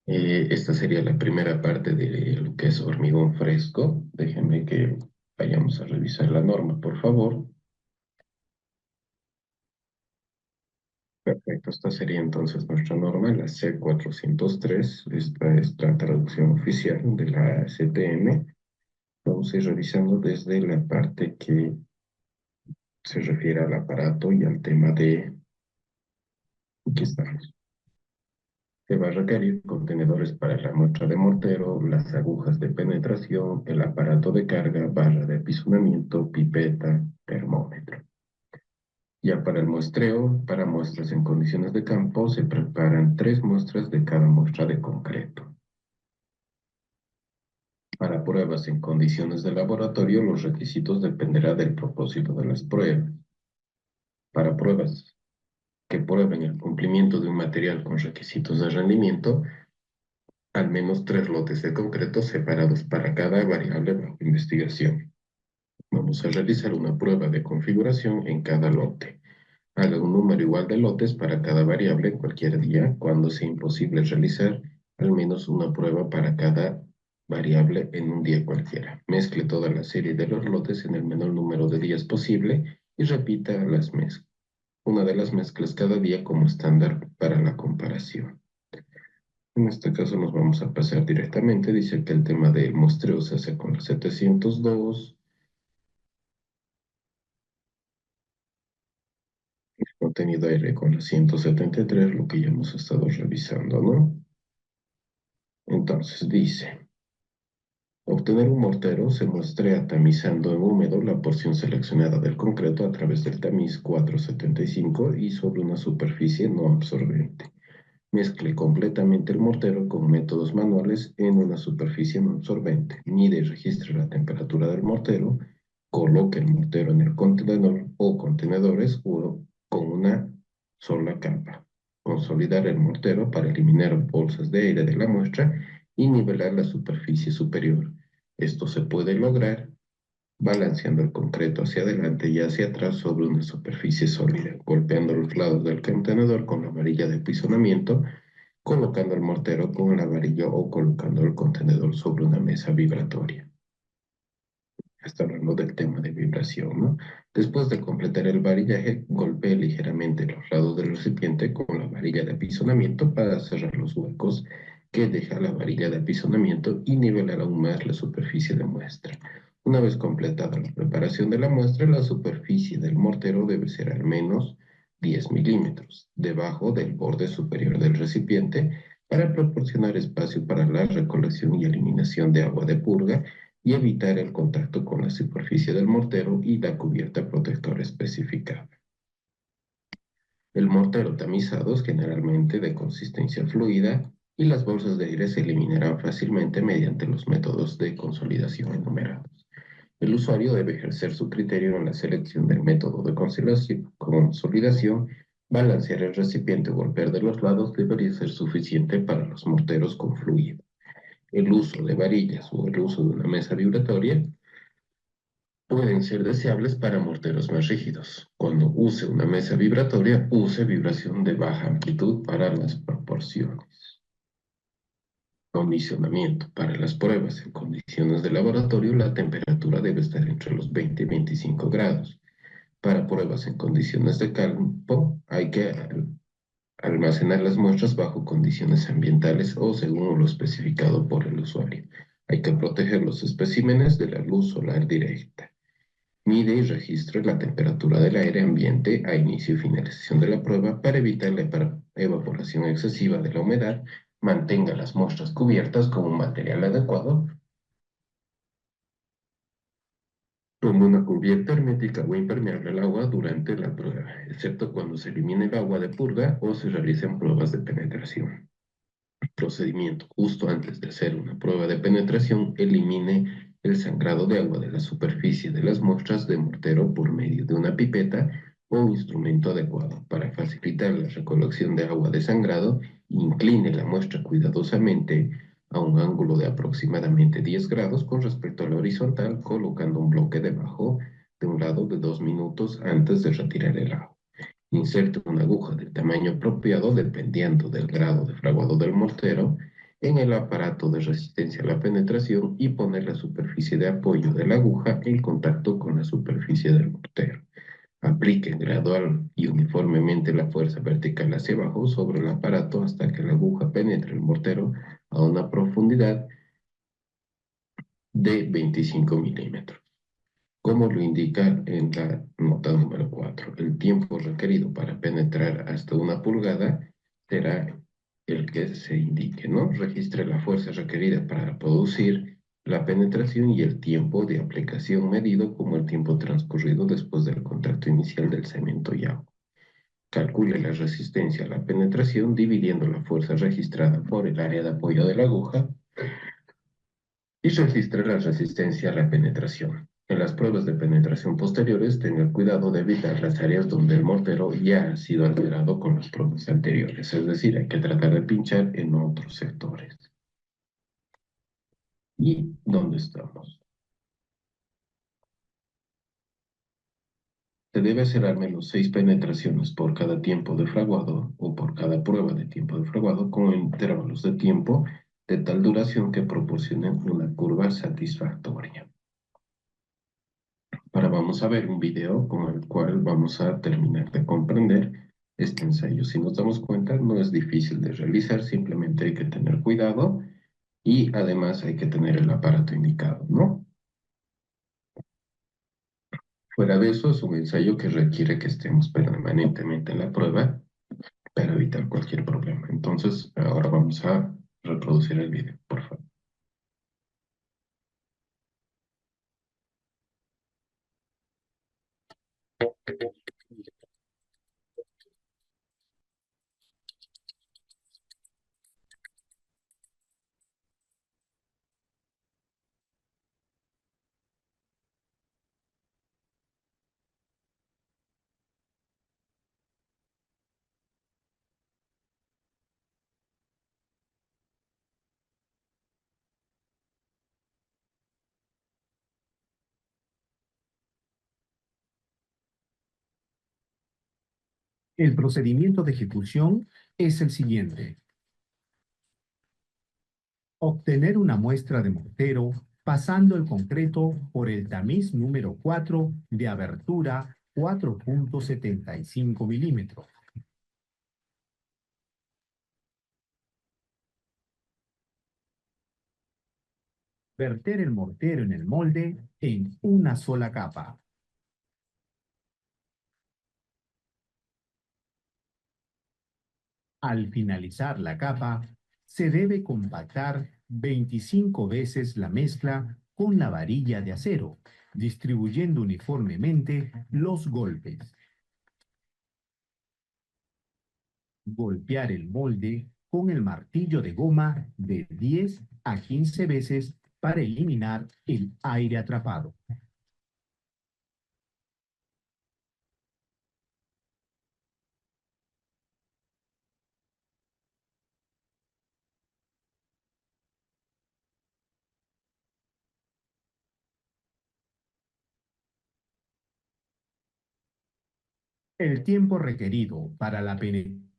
Esta sería la primera parte de lo que es hormigón fresco. Déjenme que vayamos a revisar la norma, por favor. Perfecto, esta sería entonces nuestra norma, la C403. Esta es la traducción oficial de la CTM. Vamos a ir revisando desde la parte que se refiere al aparato y al tema de... Aquí estamos. Se va a requerir contenedores para la muestra de mortero, las agujas de penetración, el aparato de carga, barra de apisonamiento, pipeta, termómetro. Ya para el muestreo, para muestras en condiciones de campo, se preparan 3 muestras de cada muestra de concreto. Para pruebas en condiciones de laboratorio, los requisitos dependerán del propósito de las pruebas. Para pruebas que prueben el cumplimiento de un material con requisitos de rendimiento, al menos 3 lotes de concreto separados para cada variable bajo investigación. Vamos a realizar una prueba de configuración en cada lote. Haga un número igual de lotes para cada variable en cualquier día, cuando sea imposible realizar al menos una prueba para cada variable en un día cualquiera. Mezcle toda la serie de los lotes en el menor número de días posible y repita una de las mezclas cada día como estándar para la comparación. En este caso nos vamos a pasar directamente. Dice que el tema del muestreo se hace con la 702, el contenido aire con la 173, lo que ya hemos estado revisando, ¿no? Entonces dice, obtener un mortero se muestrea tamizando en húmedo la porción seleccionada del concreto a través del tamiz 475 y sobre una superficie no absorbente. Mezcle completamente el mortero con métodos manuales en una superficie no absorbente. Mide y registre la temperatura del mortero. Coloque el mortero en el contenedor o contenedores o con una sola capa. Consolidar el mortero para eliminar bolsas de aire de la muestra y nivelar la superficie superior. Esto se puede lograr balanceando el concreto hacia adelante y hacia atrás sobre una superficie sólida, golpeando los lados del contenedor con la varilla de apisonamiento, colocando el mortero con la varilla o colocando el contenedor sobre una mesa vibratoria. Está hablando del tema de vibración, ¿no? Después de completar el varillaje, golpee ligeramente los lados del recipiente con la varilla de apisonamiento para cerrar los huecos que deja la varilla de apisonamiento y nivelar aún más la superficie de muestra. Una vez completada la preparación de la muestra, la superficie del mortero debe ser al menos 10 milímetros debajo del borde superior del recipiente para proporcionar espacio para la recolección y eliminación de agua de purga y evitar el contacto con la superficie del mortero y la cubierta protectora especificada. El mortero tamizado es generalmente de consistencia fluida y las bolsas de aire se eliminarán fácilmente mediante los métodos de consolidación enumerados. El usuario debe ejercer su criterio en la selección del método de consolidación. Balancear el recipiente o golpear de los lados debería ser suficiente para los morteros con fluido. El uso de varillas o el uso de una mesa vibratoria pueden ser deseables para morteros más rígidos. Cuando use una mesa vibratoria, use vibración de baja amplitud para las proporciones. Condicionamiento. Para las pruebas en condiciones de laboratorio, la temperatura debe estar entre los 20 y 25 grados. Para pruebas en condiciones de campo, hay que almacenar las muestras bajo condiciones ambientales o según lo especificado por el usuario. Hay que proteger los especímenes de la luz solar directa. Mide y registre la temperatura del aire ambiente a inicio y finalización de la prueba para evitar la evaporación excesiva de la humedad. Mantenga las muestras cubiertas con un material adecuado, como una cubierta hermética o impermeable al agua durante la prueba, excepto cuando se elimine el agua de purga o se realicen pruebas de penetración. Procedimiento. Justo antes de hacer una prueba de penetración, elimine el sangrado de agua de la superficie de las muestras de mortero por medio de una pipeta o instrumento adecuado. Para facilitar la recolección de agua de sangrado, incline la muestra cuidadosamente a un ángulo de aproximadamente 10 grados con respecto a la horizontal, colocando un bloque debajo de un lado de 2 minutos antes de retirar el agua. Inserte una aguja del tamaño apropiado dependiendo del grado de fraguado del mortero en el aparato de resistencia a la penetración y poner la superficie de apoyo de la aguja en contacto con la superficie del mortero. Aplique gradual y uniformemente la fuerza vertical hacia abajo sobre el aparato hasta que la aguja penetre el mortero a una profundidad de 25 milímetros. Como lo indica en la nota número 4, el tiempo requerido para penetrar hasta 1 pulgada será el que se indique, ¿no? Registre la fuerza requerida para producir la penetración y el tiempo de aplicación medido como el tiempo transcurrido después del contacto inicial del cemento y agua. Calcule la resistencia a la penetración dividiendo la fuerza registrada por el área de apoyo de la aguja y registre la resistencia a la penetración. En las pruebas de penetración posteriores, tenga cuidado de evitar las áreas donde el mortero ya ha sido alterado con las pruebas anteriores, es decir, hay que tratar de pinchar en otros sectores. ¿Y dónde estamos? Se debe hacer al menos 6 penetraciones por cada tiempo de fraguado o por cada prueba de tiempo de fraguado con intervalos de tiempo de tal duración que proporcionen una curva satisfactoria. Ahora vamos a ver un video con el cual vamos a terminar de comprender este ensayo. Si nos damos cuenta, no es difícil de realizar, simplemente hay que tener cuidado y además hay que tener el aparato indicado, ¿no? Fuera de eso, es un ensayo que requiere que estemos permanentemente en la prueba para evitar cualquier problema. Entonces, ahora vamos a reproducir el video, por favor. El procedimiento de ejecución es el siguiente. Obtener una muestra de mortero pasando el concreto por el tamiz número 4 de abertura 4.75 milímetros. Verter el mortero en el molde en una sola capa. Al finalizar la capa, se debe compactar 25 veces la mezcla con la varilla de acero, distribuyendo uniformemente los golpes. Golpear el molde con el martillo de goma de 10 a 15 veces para eliminar el aire atrapado. El tiempo requerido para la penetración.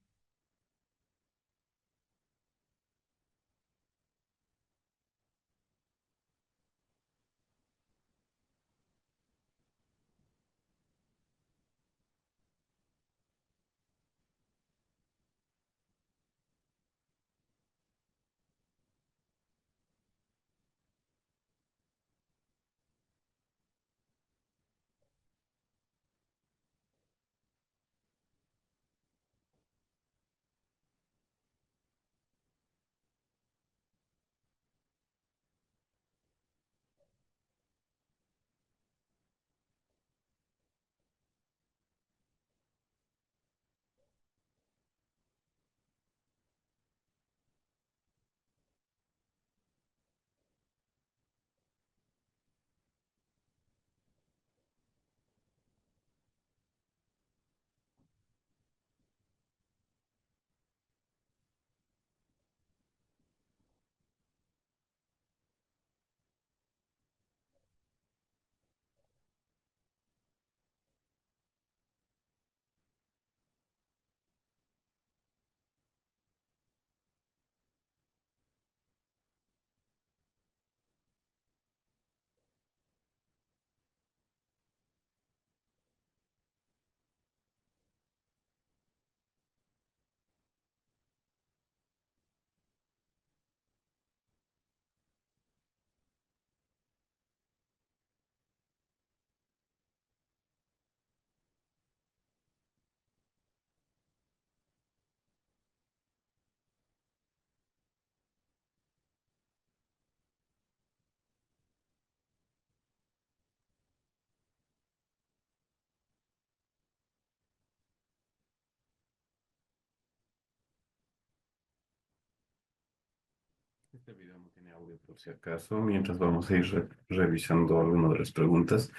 Este video no tiene audio por si acaso. Mientras vamos a ir revisando algunas de las preguntas,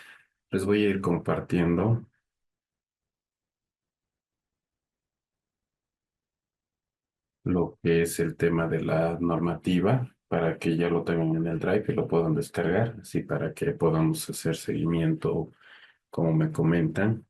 les voy a ir compartiendo lo que es el tema de la normativa para que ya lo tengan en el Drive y lo puedan descargar, así para que podamos hacer seguimiento como me comentan.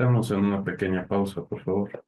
Estamos en una pequeña pausa, por favor.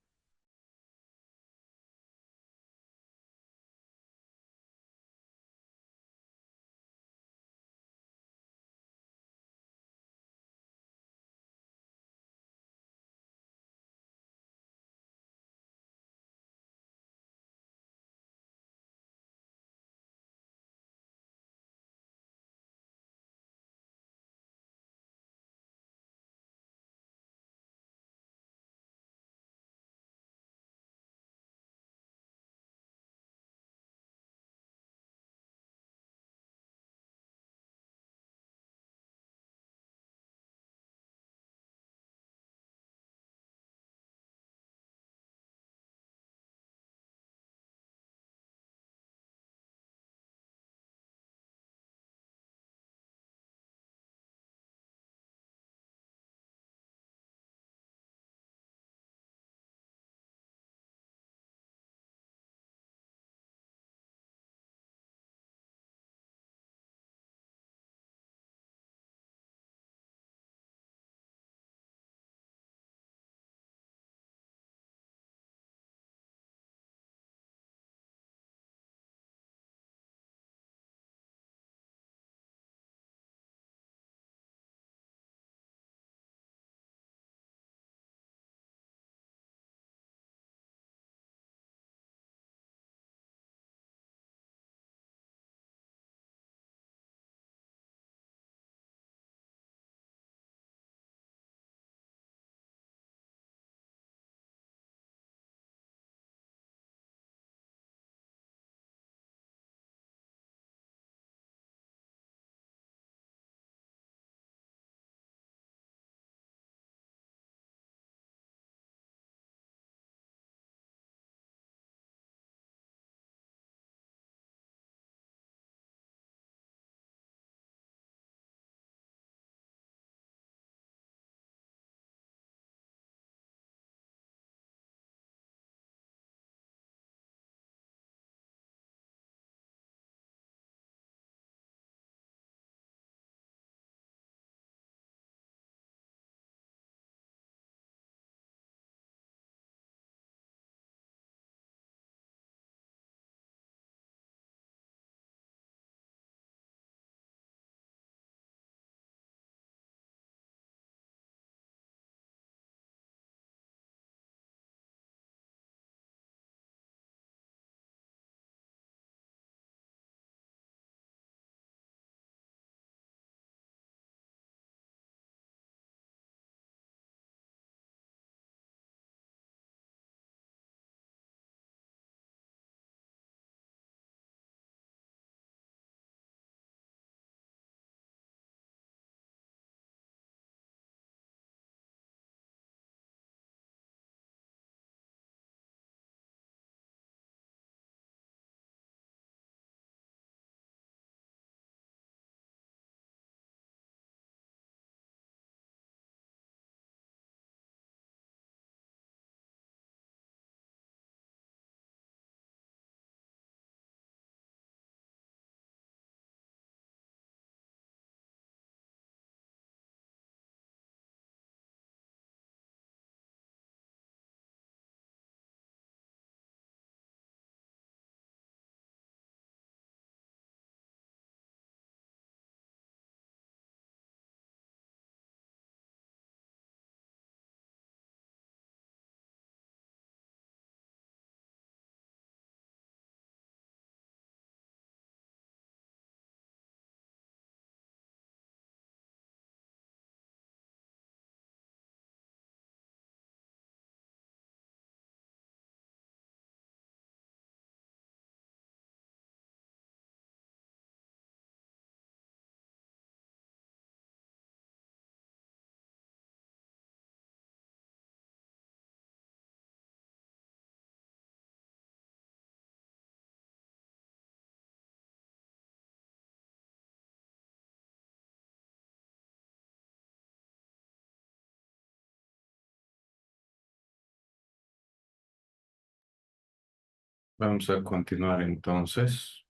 Vamos a continuar entonces.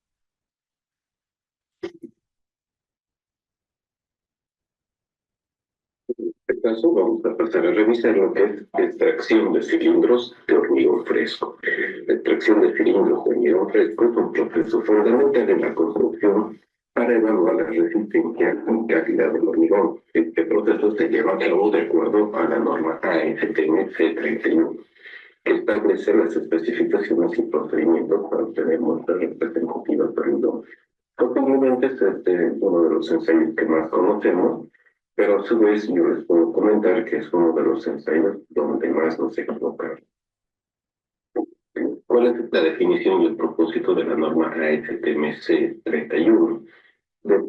caso vamos a pasar a revisar lo que es extracción de cilindros de hormigón fresco. La extracción de cilindros de hormigón fresco es un proceso fundamental en la construcción para evaluar la resistencia y calidad del hormigón. Este proceso se lleva a cabo de acuerdo a la norma ASTM C31, que establece las especificaciones y procedimientos para obtener muestras representativas de hormigón. Posiblemente este es uno de los ensayos que más conocemos, pero a su vez yo les puedo comentar que es uno de los ensayos donde más nos equivocamos. ¿Cuál es la definición y el propósito de la norma ASTM C31?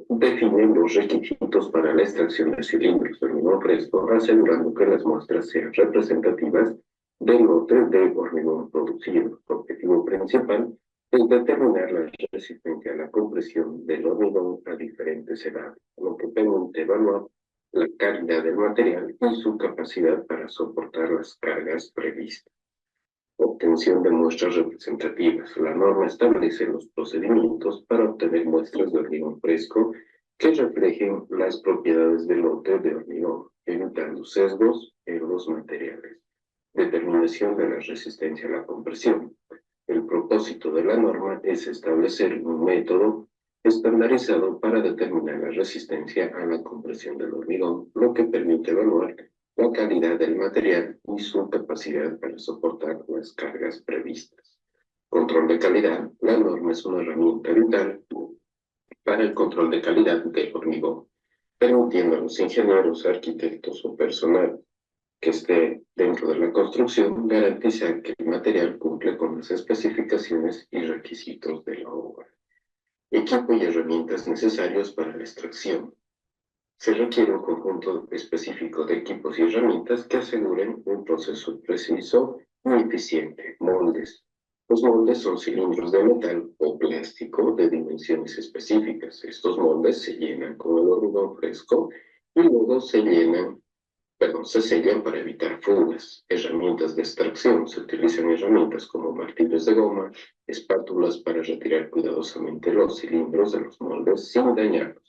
Define los requisitos para la extracción de cilindros de hormigón fresco, asegurando que las muestras sean representativas del lote de hormigón producido. Su objetivo principal es determinar la resistencia a la compresión del hormigón a diferentes edades, lo que permite evaluar la calidad del material y su capacidad para soportar las cargas previstas. Obtención de muestras representativas. La norma establece los procedimientos para obtener muestras de hormigón fresco que reflejen las propiedades del lote de hormigón, evitando sesgos en los materiales. Determinación de la resistencia a la compresión. El propósito de la norma es establecer un método estandarizado para determinar la resistencia a la compresión del hormigón, lo que permite evaluar la calidad del material y su capacidad para soportar las cargas previstas. Control de calidad. La norma es una herramienta vital para el control de calidad del hormigón, permitiendo a los ingenieros, arquitectos o personal que esté dentro de la construcción garantizar que el material cumple con las especificaciones y requisitos de la obra. Equipo y herramientas necesarios para la extracción. Se requiere un conjunto específico de equipos y herramientas que aseguren un proceso preciso y eficiente. Moldes. Los moldes son cilindros de metal o plástico de dimensiones específicas. Estos moldes se llenan con el hormigón fresco y luego se sellan para evitar fugas. Herramientas de extracción. Se utilizan herramientas como martillos de goma, espátulas para retirar cuidadosamente los cilindros de los moldes sin dañarlos.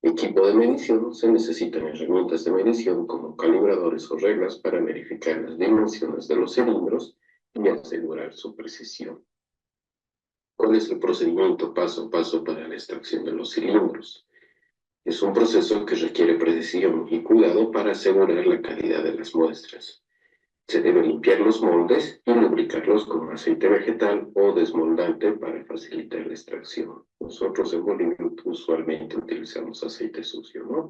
Equipo de medición. Se necesitan herramientas de medición como calibradores o reglas para verificar las dimensiones de los cilindros y asegurar su precisión. ¿Cuál es el procedimiento paso a paso para la extracción de los cilindros? Es un proceso que requiere precisión y cuidado para asegurar la calidad de las muestras. Se debe limpiar los moldes y lubricarlos con aceite vegetal o desmoldante para facilitar la extracción. Nosotros en Bolivia usualmente utilizamos aceite sucio, ¿no?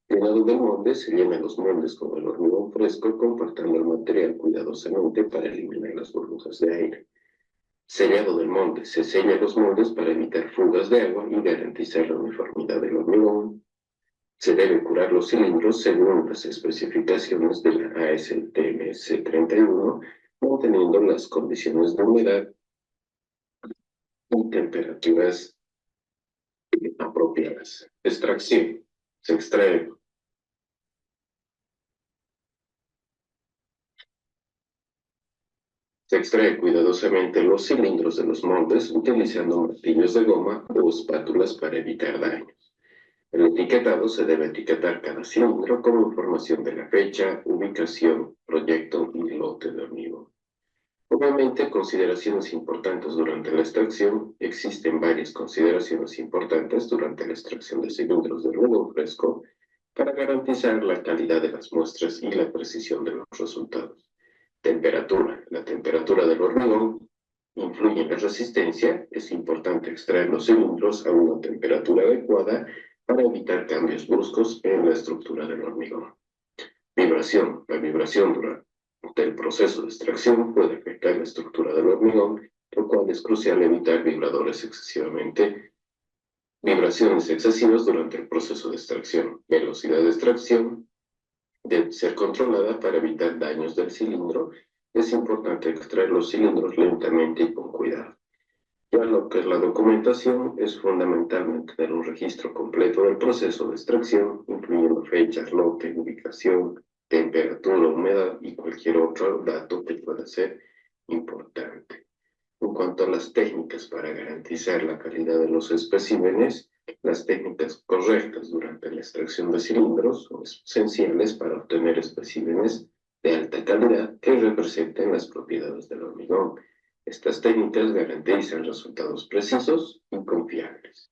Llenado del molde, se llenan los moldes con el hormigón fresco, compactando el material cuidadosamente para eliminar las burbujas de aire. Sellado del molde. Se sellan los moldes para evitar fugas de agua y garantizar la uniformidad del hormigón. Se debe curar los cilindros según las especificaciones de la ASTM C31, manteniendo las condiciones de humedad y temperaturas apropiadas. Extracción. Se extrae cuidadosamente los cilindros de los moldes utilizando martillos de goma o espátulas para evitar daños. El etiquetado. Se debe etiquetar cada cilindro con información de la fecha, ubicación, proyecto y lote de hormigón. Obviamente, consideraciones importantes durante la extracción. Existen varias consideraciones importantes durante la extracción de cilindros de hormigón fresco para garantizar la calidad de las muestras y la precisión de los resultados. Temperatura. La temperatura del hormigón influye en la resistencia. Es importante extraer los cilindros a una temperatura adecuada para evitar cambios bruscos en la estructura del hormigón. Vibración. La vibración durante el proceso de extracción puede afectar la estructura del hormigón, lo cual es crucial evitar vibraciones excesivas durante el proceso de extracción. Velocidad de extracción debe ser controlada para evitar daños del cilindro. Es importante extraer los cilindros lentamente y con cuidado. Ya lo que es la documentación, es fundamental tener un registro completo del proceso de extracción, incluyendo fechas, lote, ubicación, temperatura, humedad y cualquier otro dato que pueda ser importante. En cuanto a las técnicas para garantizar la calidad de los especímenes, Las técnicas correctas durante la extracción de cilindros son esenciales para obtener especímenes de alta calidad que representen las propiedades del hormigón. Estas técnicas garantizan resultados precisos y confiables.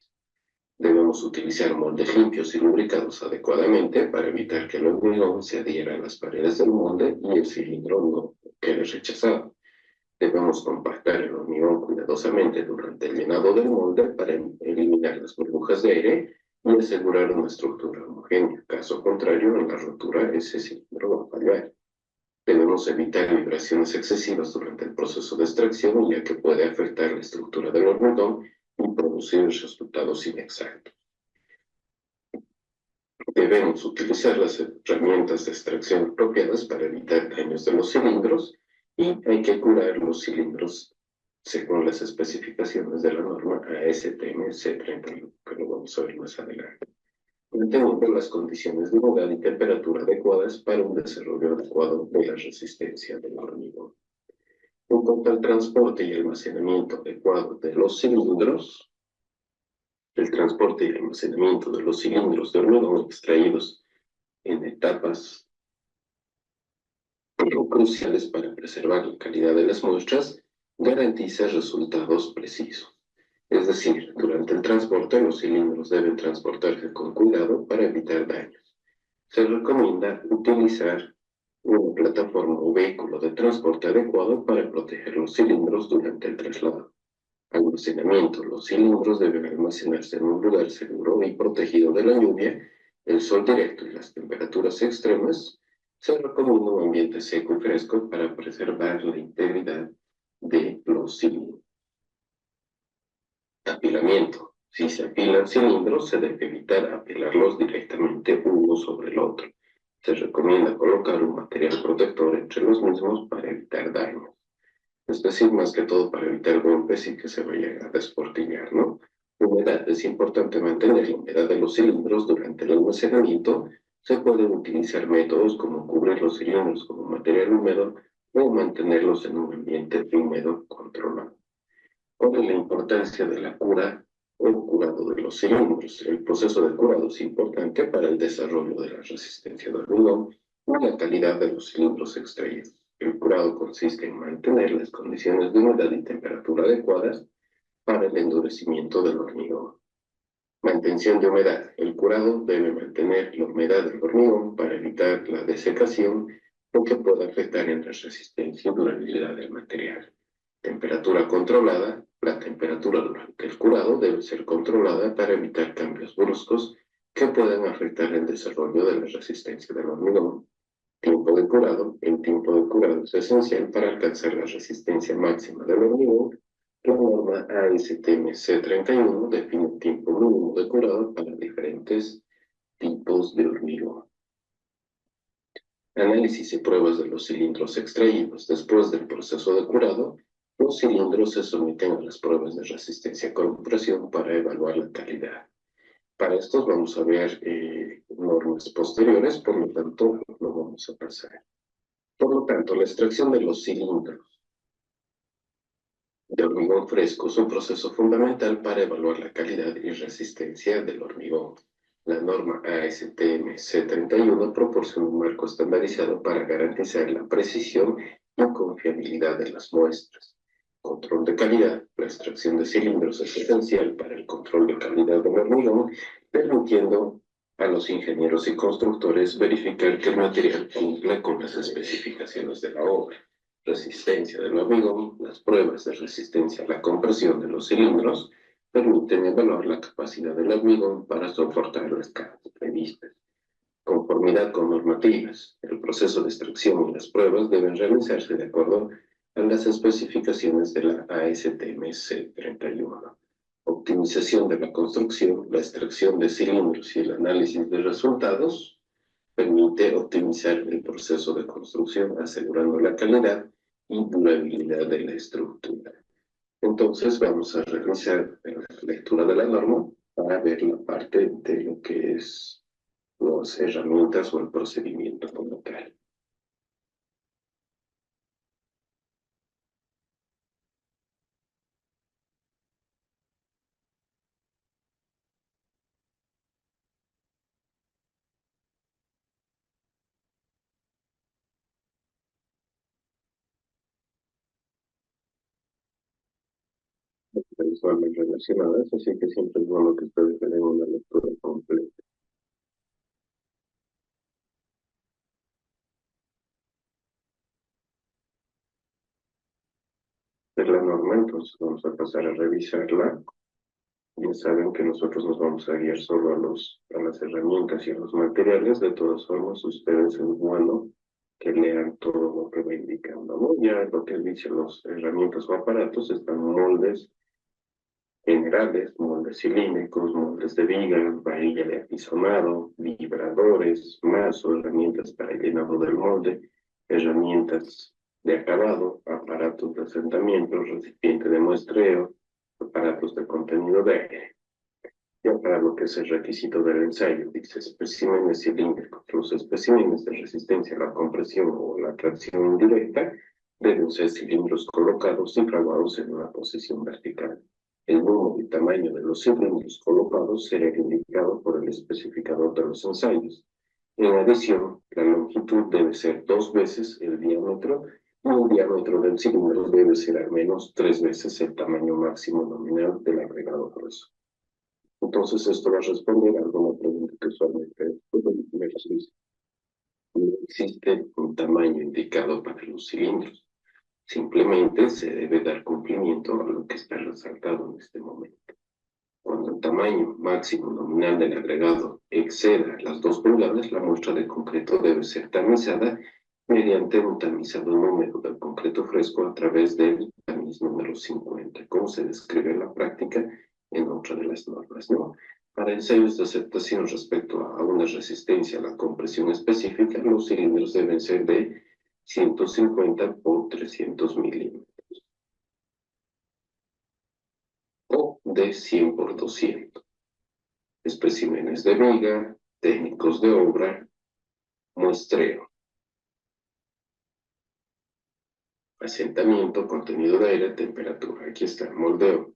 Debemos utilizar moldes limpios y lubricados adecuadamente para evitar que el hormigón se adhiera a las paredes del molde y el cilindro no quede rechazado. Debemos compactar el hormigón cuidadosamente durante el llenado del molde para eliminar las burbujas de aire y asegurar una estructura homogénea. Caso contrario, en la rotura ese cilindro va a fallar. Debemos evitar vibraciones excesivas durante el proceso de extracción, ya que puede afectar la estructura del hormigón y producir resultados inexactos. Debemos utilizar las herramientas de extracción apropiadas para evitar daños de los cilindros y hay que curar los cilindros según las especificaciones de la norma ASTM C31, que lo vamos a ver más adelante, manteniendo las condiciones de humedad y temperatura adecuadas para un desarrollo adecuado de la resistencia del hormigón. En cuanto al transporte y almacenamiento adecuado de los cilindros, el transporte y almacenamiento de los cilindros de hormigón extraídos en etapas cruciales para preservar la calidad de las muestras garantiza resultados precisos. Es decir, durante el transporte los cilindros deben transportarse con cuidado para evitar daños. Se recomienda utilizar una plataforma o vehículo de transporte adecuado para proteger los cilindros durante el traslado. Almacenamiento. Los cilindros deben almacenarse en un lugar seguro y protegido de la lluvia, el sol directo y las temperaturas extremas. Se recomienda un ambiente seco y fresco para preservar la integridad de los cilindros. Apilamiento. Si se apilan cilindros, se debe evitar apilarlos directamente uno sobre el otro. Se recomienda colocar un material protector entre los mismos para evitar daños. Es decir, más que todo para evitar golpes y que se vayan a desportillar, ¿no? Humedad. Es importante mantener la humedad de los cilindros durante el almacenamiento. Se pueden utilizar métodos como cubrir los cilindros con material húmedo o mantenerlos en un ambiente húmedo controlado. ¿Cuál es la importancia de la cura o curado de los cilindros? El proceso de curado es importante para el desarrollo de la resistencia del hormigón y la calidad de los cilindros extraídos. El curado consiste en mantener las condiciones de humedad y temperatura adecuadas para el endurecimiento del hormigón. Mantención de humedad. El curado debe mantener la humedad del hormigón para evitar la desecación, lo que puede afectar en la resistencia y durabilidad del material. Temperatura controlada. La temperatura durante el curado debe ser controlada para evitar cambios bruscos que puedan afectar el desarrollo de la resistencia del hormigón. Tiempo de curado. El tiempo de curado es esencial para alcanzar la resistencia máxima del hormigón. La norma ASTM C31 define un tiempo mínimo de curado para diferentes tipos de hormigón. Análisis y pruebas de los cilindros extraídos. Después del proceso de curado, los cilindros se someten a las pruebas de resistencia a compresión para evaluar la calidad. Para estos vamos a ver normas posteriores, por lo tanto, lo vamos a pasar. Por lo tanto, la extracción de los cilindros de hormigón fresco es un proceso fundamental para evaluar la calidad y resistencia del hormigón. La norma ASTM C31 proporciona un marco estandarizado para garantizar la precisión y confiabilidad de las muestras. Control de calidad. La extracción de cilindros es esencial para el control de calidad del hormigón, permitiendo a los ingenieros y constructores verificar que el material cumpla con las especificaciones de la obra. Resistencia del hormigón. Las pruebas de resistencia a la compresión de los cilindros permiten evaluar la capacidad del hormigón para soportar las cargas previstas. Conformidad con normativas. El proceso de extracción y las pruebas deben realizarse de acuerdo a las especificaciones de la ASTM C31. Optimización de la construcción. La extracción de cilindros y el análisis de resultados permite optimizar el proceso de construcción, asegurando la calidad y durabilidad de la estructura. Entonces vamos a realizar la lectura de la norma para ver la parte de lo que es las herramientas o el procedimiento como tal. visuales relacionadas, así que siempre es bueno que ustedes den una lectura completa. Es la norma, entonces vamos a pasar a revisarla. Ya saben que nosotros nos vamos a guiar solo a las herramientas y a los materiales. De todas formas, ustedes es bueno que lean todo lo que va indicando, ¿no? Ya lo que dicen las herramientas o aparatos están moldes generales, moldes cilíndricos, moldes de viga, varilla de apisonado, vibradores, mazo, herramientas para el llenado del molde, herramientas de acabado, aparatos de asentamiento, recipiente de muestreo, aparatos de contenido de aire. Ya para lo que es el requisito del ensayo, dice especímenes cilíndricos. Los especímenes de resistencia a la compresión o la tracción indirecta deben ser cilindros colocados y fraguados en una posición vertical. El número y tamaño de los cilindros colocados será indicado por el especificador de los ensayos. En adición, la longitud debe ser 2 veces el diámetro y el diámetro del cilindro debe ser al menos 3 veces el tamaño máximo nominal del agregado grueso. Entonces esto va a responder a alguna pregunta que usualmente me realiza. No existe un tamaño indicado para los cilindros. Simplemente se debe dar cumplimiento a lo que está resaltado en este momento. Cuando el tamaño máximo nominal del agregado exceda las 2 pulgadas, la muestra de concreto debe ser tamizada mediante un tamizado número del concreto fresco a través del tamiz número 50, como se describe en la práctica en otra de las normas, ¿no? Para ensayos de aceptación respecto a una resistencia a la compresión específica, los cilindros deben ser de 150 por 300 milímetros o de 100 por 200. Especímenes de viga, técnicos de obra, muestreo. Asentamiento, contenido de aire, temperatura. Aquí está el moldeo.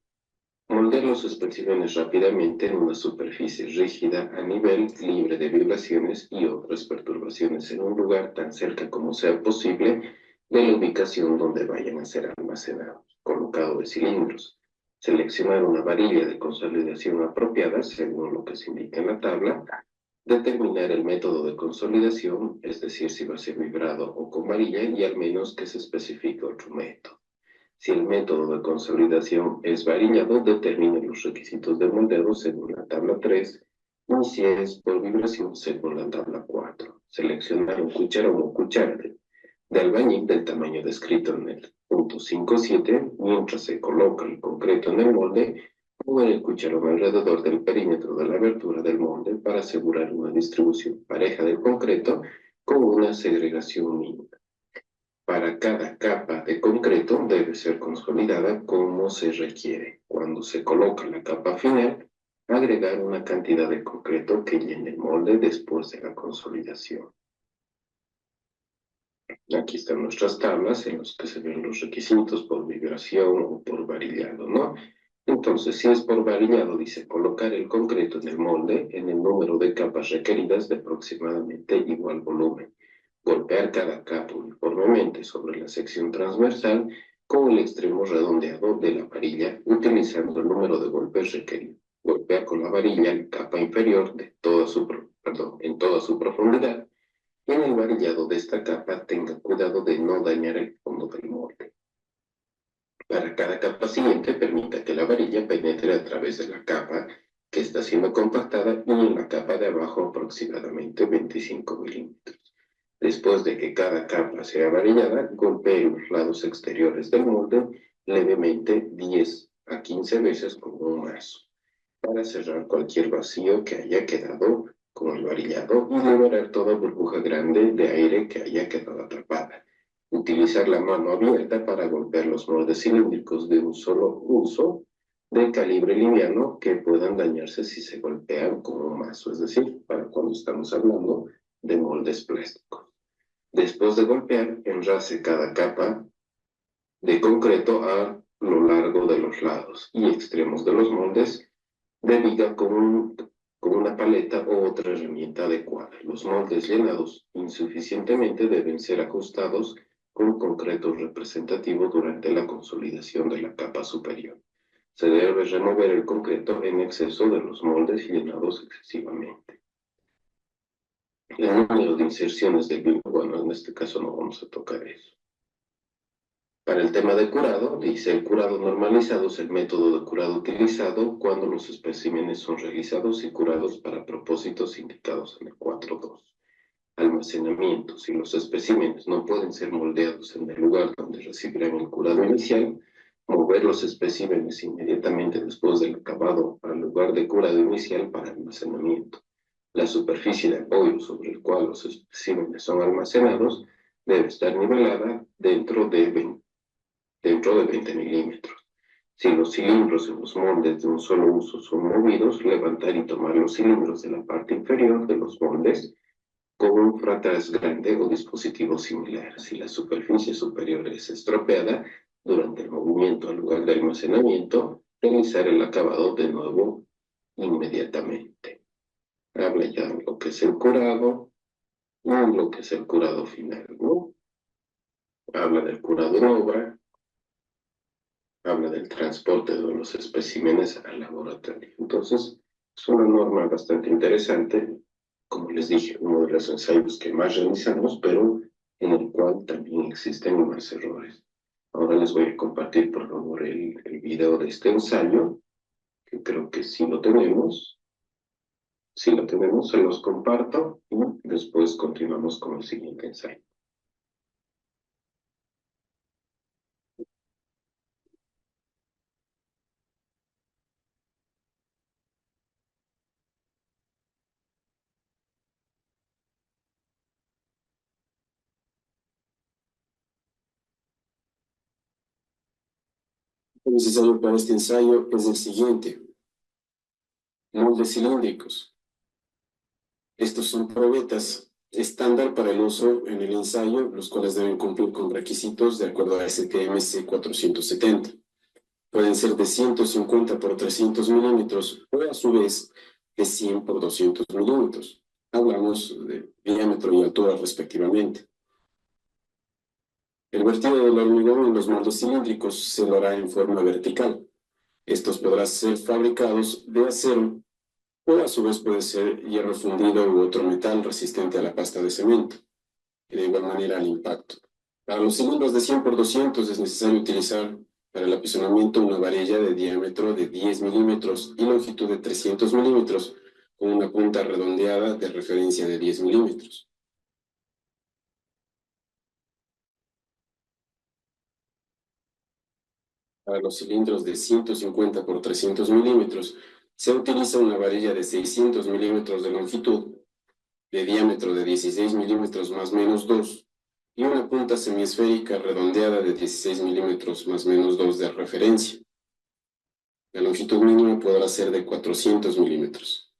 Moldear los especímenes rápidamente en una superficie rígida a nivel libre de vibraciones y otras perturbaciones en un lugar tan cerca como sea posible de la ubicación donde vayan a ser almacenados. Colocado de cilindros. Seleccionar una varilla de consolidación apropiada según lo que se indica en la tabla. Determinar el método de consolidación, es decir, si va a ser vibrado o con varilla, y al menos que se especifique otro método. Si el método de consolidación es varillado, determine los requisitos de moldeo según la tabla 3, y si es por vibración según la tabla 4. Seleccionar un cucharón o cuchara de albañil del tamaño descrito en el punto 5.7, mientras se coloca el concreto en el molde, mover el cucharón alrededor del perímetro de la abertura del molde para asegurar una distribución pareja del concreto con una segregación mínima. Para cada capa de concreto debe ser consolidada como se requiere. Cuando se coloca la capa final, agregar una cantidad de concreto que llene el molde después de la consolidación. Aquí están nuestras tablas en las que se ven los requisitos por vibración o por varillado, ¿no? Entonces, si es por varillado, dice colocar el concreto en el molde en el número de capas requeridas de aproximadamente igual volumen. Golpear cada capa uniformemente sobre la sección transversal con el extremo redondeado de la varilla, utilizando el número de golpes requerido. Golpear con la varilla la capa inferior en toda su profundidad. Y en el varillado de esta capa tenga cuidado de no dañar el fondo del molde. Para cada capa siguiente, permita que la varilla penetre a través de la capa que está siendo compactada y en la capa de abajo aproximadamente 25 milímetros. Después de que cada capa sea varillada, golpee los lados exteriores del molde levemente 10 a 15 veces con un mazo para cerrar cualquier vacío que haya quedado con el varillado y liberar toda burbuja grande de aire que haya quedado atrapada. Utilizar la mano abierta para golpear los moldes cilíndricos de un solo uso de calibre liviano que puedan dañarse si se golpean con un mazo, es decir, para cuando estamos hablando de moldes plásticos. Después de golpear, enrase cada capa de concreto a lo largo de los lados y extremos de los moldes de viga con una paleta o otra herramienta adecuada. Los moldes llenados insuficientemente deben ser ajustados con concreto representativo durante la consolidación de la capa superior. Se debe remover el concreto en exceso de los moldes llenados excesivamente. El número de inserciones del mismo, bueno, en este caso no vamos a tocar eso. Para el tema de curado, dice el curado normalizado es el método de curado utilizado cuando los especímenes son realizados y curados para propósitos indicados en el 4.2. Almacenamiento. Si los especímenes no pueden ser moldeados en el lugar donde recibirán el curado inicial, mover los especímenes inmediatamente después del acabado al lugar de curado inicial para almacenamiento. La superficie de apoyo sobre el cual los especímenes son almacenados debe estar nivelada dentro de 20 milímetros. Si los cilindros en los moldes de un solo uso son movidos, levantar y tomar los cilindros de la parte inferior de los moldes con un fratás grande o dispositivo similar. Si la superficie superior es estropeada durante el movimiento al lugar de almacenamiento, realizar el acabado de nuevo inmediatamente. Habla ya de lo que es el curado y lo que es el curado final, ¿no? Habla del curado en obra, habla del transporte de los especímenes al laboratorio. Entonces, es una norma bastante interesante, como les dije, uno de los ensayos que más realizamos, pero en el cual también existen más errores. Ahora les voy a compartir, por favor, el video de este ensayo, que creo que sí lo tenemos. Si lo tenemos, se los comparto y después continuamos con el siguiente ensayo. Lo necesario para este ensayo es el siguiente: moldes cilíndricos. Estos son probetas estándar para el uso en el ensayo, los cuales deben cumplir con requisitos de acuerdo a STM C470. Pueden ser de 150 por 300 milímetros o a su vez de 100 por 200 milímetros. Hablamos de diámetro y altura respectivamente. El vertido del hormigón en los moldes cilíndricos se lo hará en forma vertical. Estos podrán ser fabricados de acero o a su vez puede ser hierro fundido u otro metal resistente a la pasta de cemento, y de igual manera al impacto. Para los cilindros de 100 por 200 es necesario utilizar para el apisonamiento una varilla de diámetro de 10 milímetros y longitud de 300 milímetros con una punta redondeada de referencia de 10 milímetros. Para los cilindros de 150 por 300 milímetros se utiliza una varilla de 600 milímetros de longitud, de diámetro de 16 milímetros más menos 2 y una punta semiesférica redondeada de 16 milímetros más menos 2 de referencia. La longitud mínima podrá ser de 400 milímetros.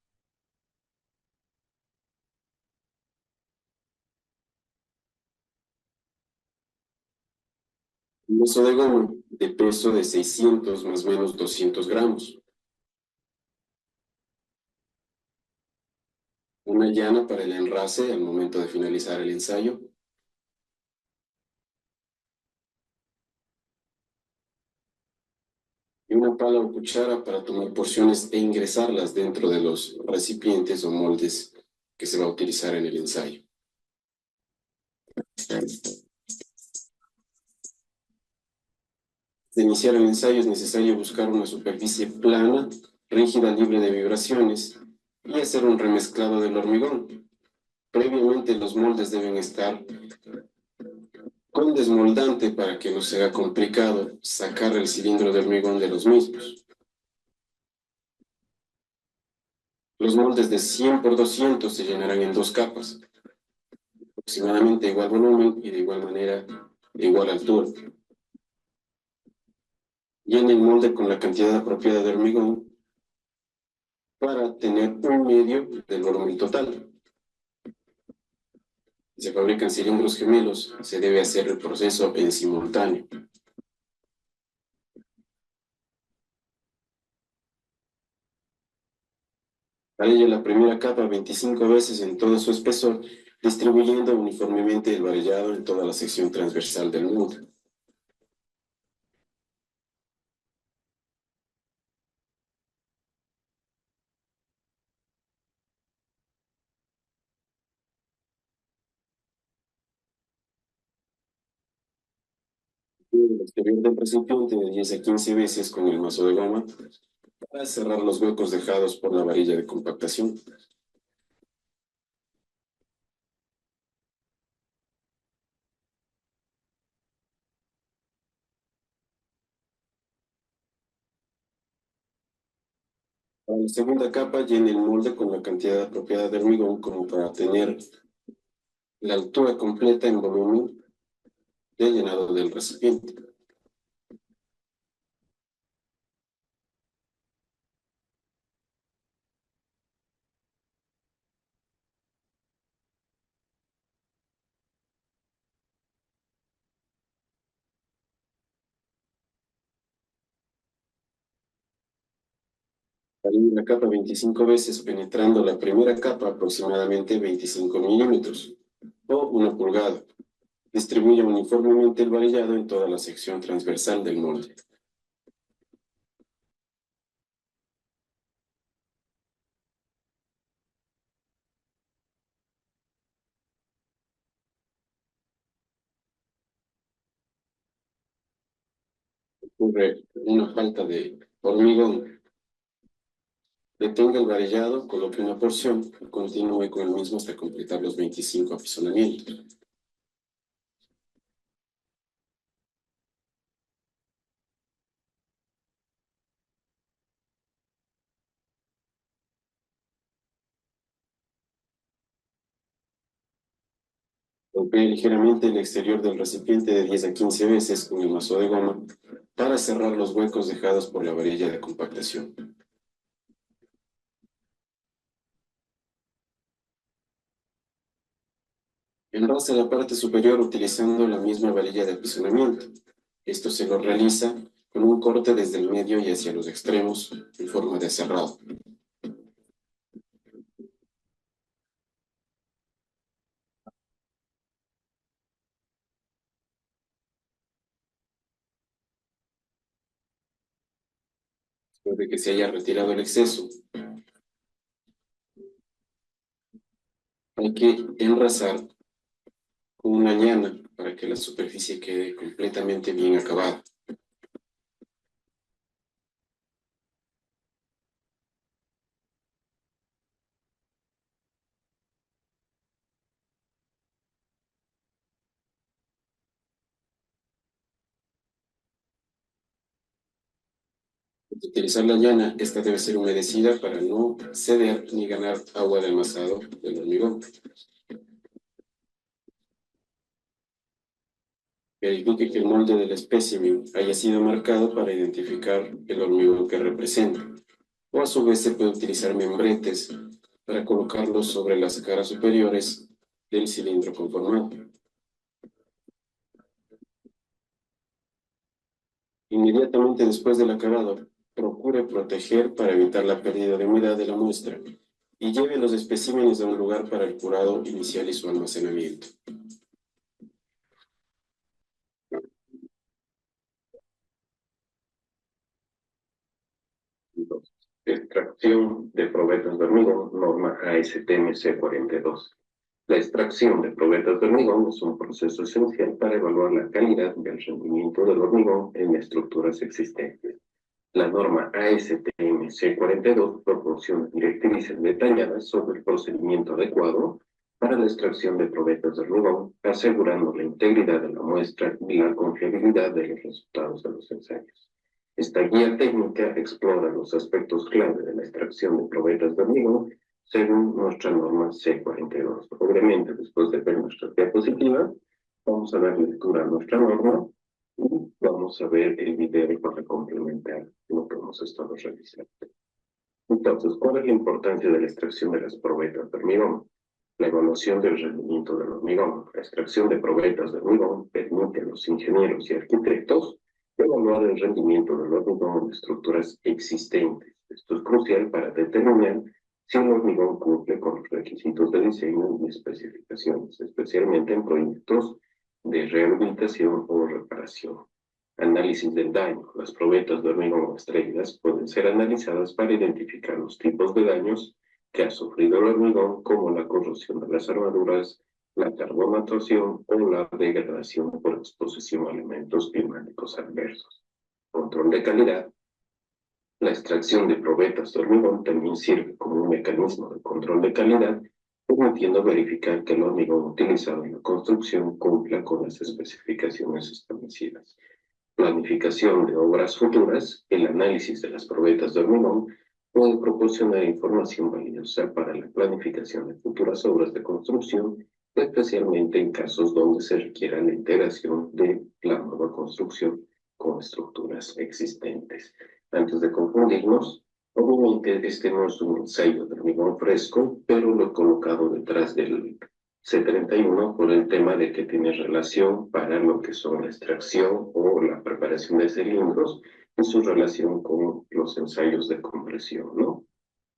Un vaso de goma de peso de 600 más menos 200 gramos. Una llana para el enrase al momento de finalizar el ensayo. Y una pala o cuchara para tomar porciones e ingresarlas dentro de los recipientes o moldes que se va a utilizar en el ensayo. De iniciar el ensayo es necesario buscar una superficie plana, rígida, libre de vibraciones y hacer un remezclado del hormigón. Previamente los moldes deben estar con desmoldante para que no sea complicado sacar el cilindro de hormigón de los mismos. Los moldes de 100 por 200 se llenarán en 2 capas, aproximadamente de igual volumen y de igual manera, de igual altura. Llene el molde con la cantidad apropiada de hormigón para tener un medio del volumen total. Si se fabrican cilindros gemelos, se debe hacer el proceso en simultáneo. Varella la primera capa 25 veces en todo su espesor, distribuyendo uniformemente el varellado en toda la sección transversal del molde. el exterior del recipiente de 10 a 15 veces con el mazo de goma para cerrar los huecos dejados por la varilla de compactación. Para la segunda capa, llene el molde con la cantidad apropiada de hormigón como para tener la altura completa en volumen de llenado del recipiente. Varíe la capa 25 veces, penetrando la primera capa aproximadamente 25 milímetros o 1 pulgada. Distribuya uniformemente el varillado en toda la sección transversal del molde. Ocurre una falta de hormigón. Detenga el varillado, coloque una porción y continúe con el mismo hasta completar los 25 apisonamientos. Golpee ligeramente el exterior del recipiente de 10 a 15 veces con el mazo de goma para cerrar los huecos dejados por la varilla de compactación. Enrasa la parte superior utilizando la misma varilla de apisonamiento. Esto se lo realiza con un corte desde el medio y hacia los extremos en forma de cerrado. Después de que se haya retirado el exceso, hay que enrasar con una llana para que la superficie quede completamente bien acabada. Al utilizar la llana, esta debe ser humedecida para no ceder ni ganar agua de amasado del hormigón. Verifique que el molde del espécimen haya sido marcado para identificar el hormigón que representa. O a su vez se puede utilizar membretes para colocarlos sobre las caras superiores del cilindro conformado. Inmediatamente después del acabado, procure proteger para evitar la pérdida de humedad de la muestra y lleve los especímenes a un lugar para el curado inicial y su almacenamiento. Extracción de probetas de hormigón, norma ASTM C42. La extracción de probetas de hormigón es un proceso esencial para evaluar la calidad del rendimiento del hormigón en estructuras existentes. La norma ASTM C42 proporciona directrices detalladas sobre el procedimiento adecuado para la extracción de probetas de hormigón, asegurando la integridad de la muestra y la confiabilidad de los resultados de los ensayos. Esta guía técnica explora los aspectos clave de la extracción de probetas de hormigón según nuestra norma C42. Obviamente, después de ver nuestra diapositiva, vamos a dar lectura a nuestra norma y vamos a ver el video para complementar lo que hemos estado realizando. Entonces, ¿cuál es la importancia de la extracción de las probetas de hormigón? La evaluación del rendimiento del hormigón. La extracción de probetas de hormigón permite a los ingenieros y arquitectos evaluar el rendimiento del hormigón en estructuras existentes. Esto es crucial para determinar si el hormigón cumple con los requisitos de diseño y especificaciones, especialmente en proyectos de rehabilitación o reparación. Análisis del daño. Las probetas de hormigón extraídas pueden ser analizadas para identificar los tipos de daños que ha sufrido el hormigón, como la corrosión de las armaduras, la carbonatación o la degradación por exposición a elementos climáticos adversos. Control de calidad. La extracción de probetas de hormigón también sirve como un mecanismo de control de calidad, permitiendo verificar que el hormigón utilizado en la construcción cumpla con las especificaciones establecidas. Planificación de obras futuras. El análisis de las probetas de hormigón puede proporcionar información valiosa para la planificación de futuras obras de construcción, especialmente en casos donde se requiera la integración de la nueva construcción con estructuras existentes. Antes de confundirnos, obviamente este no es un ensayo de hormigón fresco, pero lo he colocado detrás del C31 por el tema de que tiene relación para lo que son la extracción o la preparación de cilindros y su relación con los ensayos de compresión, ¿no?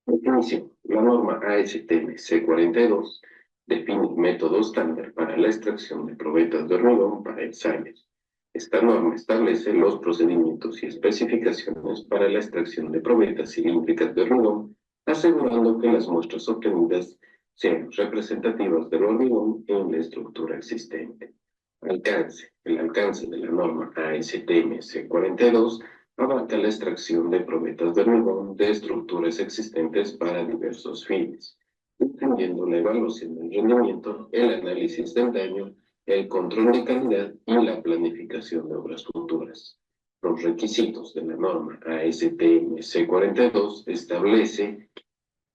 Definición. La norma ASTM C42 define un método estándar para la extracción de probetas de hormigón para ensayos. Esta norma establece los procedimientos y especificaciones para la extracción de probetas cilíndricas de hormigón, asegurando que las muestras obtenidas sean representativas del hormigón en la estructura existente. Alcance. El alcance de la norma ASTM C42 abarca la extracción de probetas de hormigón de estructuras existentes para diversos fines, incluyendo la evaluación del rendimiento, el análisis del daño, el control de calidad y la planificación de obras futuras. Los requisitos de la norma ASTM C42 establece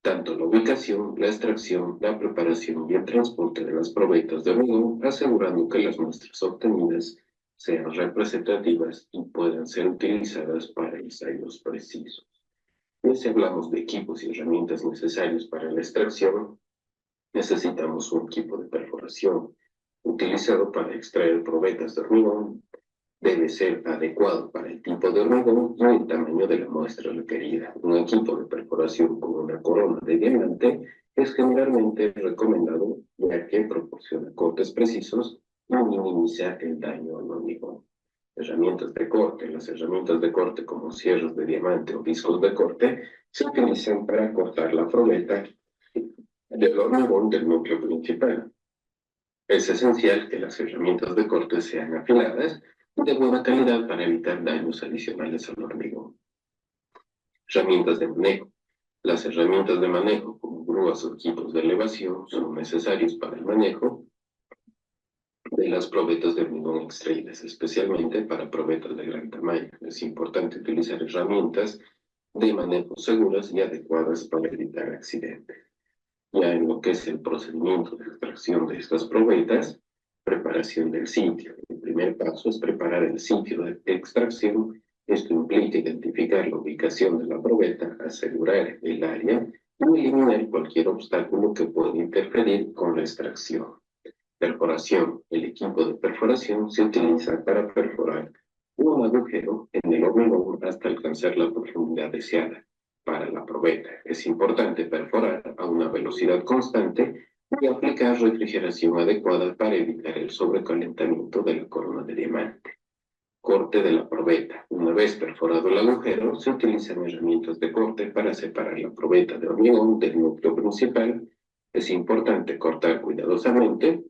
tanto la ubicación, la extracción, la preparación y el transporte de las probetas de hormigón, asegurando que las muestras obtenidas sean representativas y puedan ser utilizadas para ensayos precisos. Y si hablamos de equipos y herramientas necesarios para la extracción, necesitamos un equipo de perforación utilizado para extraer probetas de hormigón. Debe ser adecuado para el tipo de hormigón y el tamaño de la muestra requerida. Un equipo de perforación con una corona de diamante es generalmente recomendado, ya que proporciona cortes precisos y minimiza el daño al hormigón. Herramientas de corte. Las herramientas de corte como sierras de diamante o discos de corte se utilizan para cortar la probeta del hormigón del núcleo principal. Es esencial que las herramientas de corte sean afiladas de buena calidad para evitar daños adicionales al hormigón. Herramientas de manejo. Las herramientas de manejo, como grúas o equipos de elevación, son necesarios para el manejo de las probetas de hormigón extraídas, especialmente para probetas de gran tamaño. Es importante utilizar herramientas de manejo seguras y adecuadas para evitar accidentes. Ya en lo que es el procedimiento de extracción de estas probetas, preparación del sitio. El primer paso es preparar el sitio de extracción. Esto implica identificar la ubicación de la probeta, asegurar el área y eliminar cualquier obstáculo que pueda interferir con la extracción. Perforación. El equipo de perforación se utiliza para perforar un agujero en el hormigón hasta alcanzar la profundidad deseada. Para la probeta es importante perforar a una velocidad constante y aplicar refrigeración adecuada para evitar el sobrecalentamiento de la corona de diamante. Corte de la probeta. Una vez perforado el agujero, se utilizan herramientas de corte para separar la probeta de hormigón del núcleo principal. Es importante cortar cuidadosamente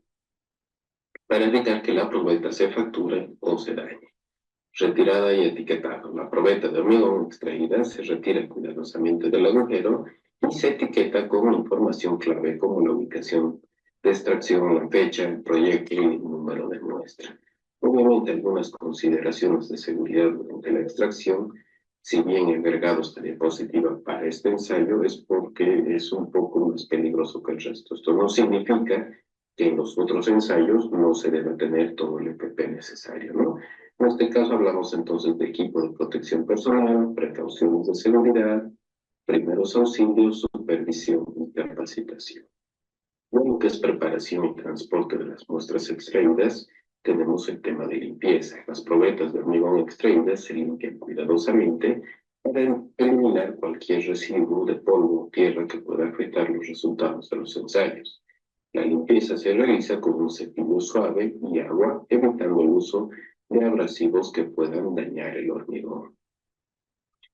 para evitar que la probeta se fracture o se dañe. Retirada y etiquetado. La probeta de hormigón extraída se retira cuidadosamente del agujero y se etiqueta con información clave como la ubicación de extracción, la fecha, el proyecto y el número de muestra. Obviamente algunas consideraciones de seguridad durante la extracción, si bien el agregado esta diapositiva para este ensayo es porque es un poco más peligroso que el resto. Esto no significa que en los otros ensayos no se deba tener todo el EPP necesario, ¿no? En este caso hablamos entonces de equipo de protección personal, precauciones de seguridad, primeros auxilios, supervisión y capacitación. Luego que es preparación y transporte de las muestras extraídas, tenemos el tema de limpieza. Las probetas de hormigón extraídas se limpian cuidadosamente para eliminar cualquier residuo de polvo o tierra que pueda afectar los resultados de los ensayos. La limpieza se realiza con un cepillo suave y agua, evitando el uso de abrasivos que puedan dañar el hormigón.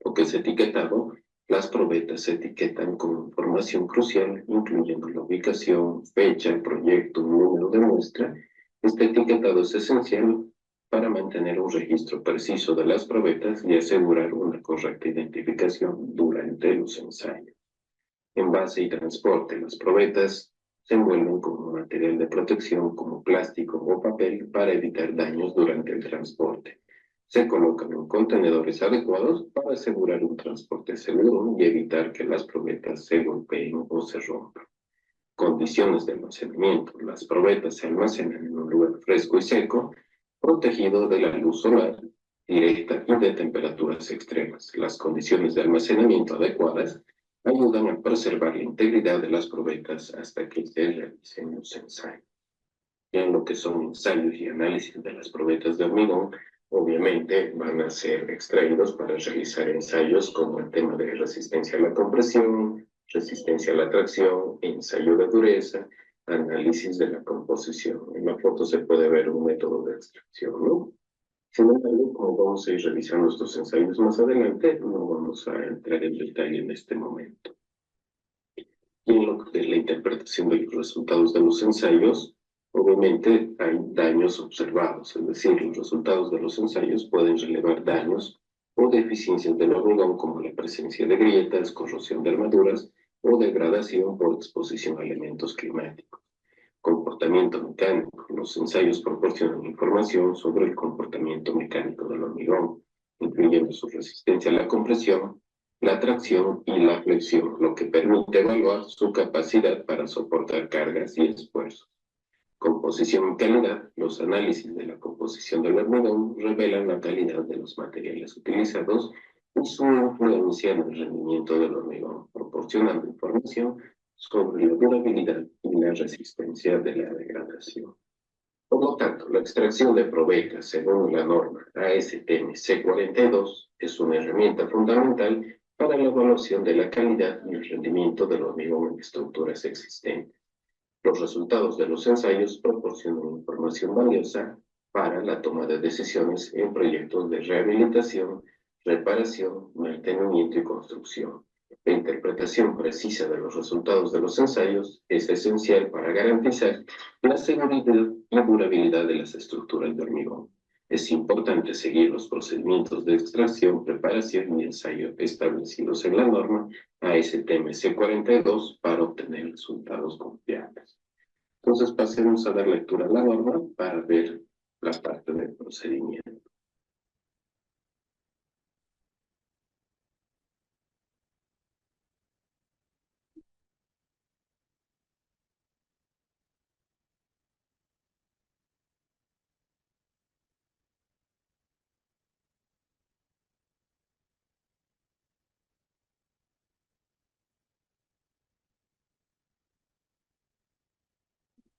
Lo que es etiquetado Las probetas se etiquetan con información crucial, incluyendo la ubicación, fecha, proyecto, número de muestra. Este etiquetado es esencial para mantener un registro preciso de las probetas y asegurar una correcta identificación durante los ensayos. Envase y transporte. Las probetas se envuelven con un material de protección como plástico o papel para evitar daños durante el transporte. Se colocan en contenedores adecuados para asegurar un transporte seguro y evitar que las probetas se golpeen o se rompan. Condiciones de almacenamiento. Las probetas se almacenan en un lugar fresco y seco, protegido de la luz solar directa y de temperaturas extremas. Las condiciones de almacenamiento adecuadas ayudan a preservar la integridad de las probetas hasta que se realicen los ensayos. Ya en lo que son ensayos y análisis de las probetas de hormigón, obviamente van a ser extraídos para realizar ensayos como el tema de resistencia a la compresión, resistencia a la tracción, ensayo de dureza, análisis de la composición. En la foto se puede ver un método de extracción, ¿no? Sin embargo, como vamos a ir revisando estos ensayos más adelante, no vamos a entrar en detalle en este momento. Y en lo que es la interpretación de los resultados de los ensayos, obviamente hay daños observados, es decir, los resultados de los ensayos pueden relevar daños o deficiencias del hormigón como la presencia de grietas, corrosión de armaduras o degradación por exposición a elementos climáticos. Comportamiento mecánico. Los ensayos proporcionan información sobre el comportamiento mecánico del hormigón, incluyendo su resistencia a la compresión, la tracción y la flexión, lo que permite evaluar su capacidad para soportar cargas y esfuerzos. Composición y calidad. Los análisis de la composición del hormigón revelan la calidad de los materiales utilizados y su influencia en el rendimiento del hormigón, proporcionando información sobre la durabilidad y la resistencia de la degradación. Por lo tanto, la extracción de probetas según la norma ASTM C42 es una herramienta fundamental para la evaluación de la calidad y el rendimiento del hormigón en estructuras existentes. Los resultados de los ensayos proporcionan información valiosa para la toma de decisiones en proyectos de rehabilitación, reparación, mantenimiento y construcción. La interpretación precisa de los resultados de los ensayos es esencial para garantizar la seguridad y durabilidad de las estructuras de hormigón. Es importante seguir los procedimientos de extracción, preparación y ensayo establecidos en la norma ASTM C42 para obtener resultados confiables. Entonces pasemos a dar lectura a la norma para ver la parte del procedimiento.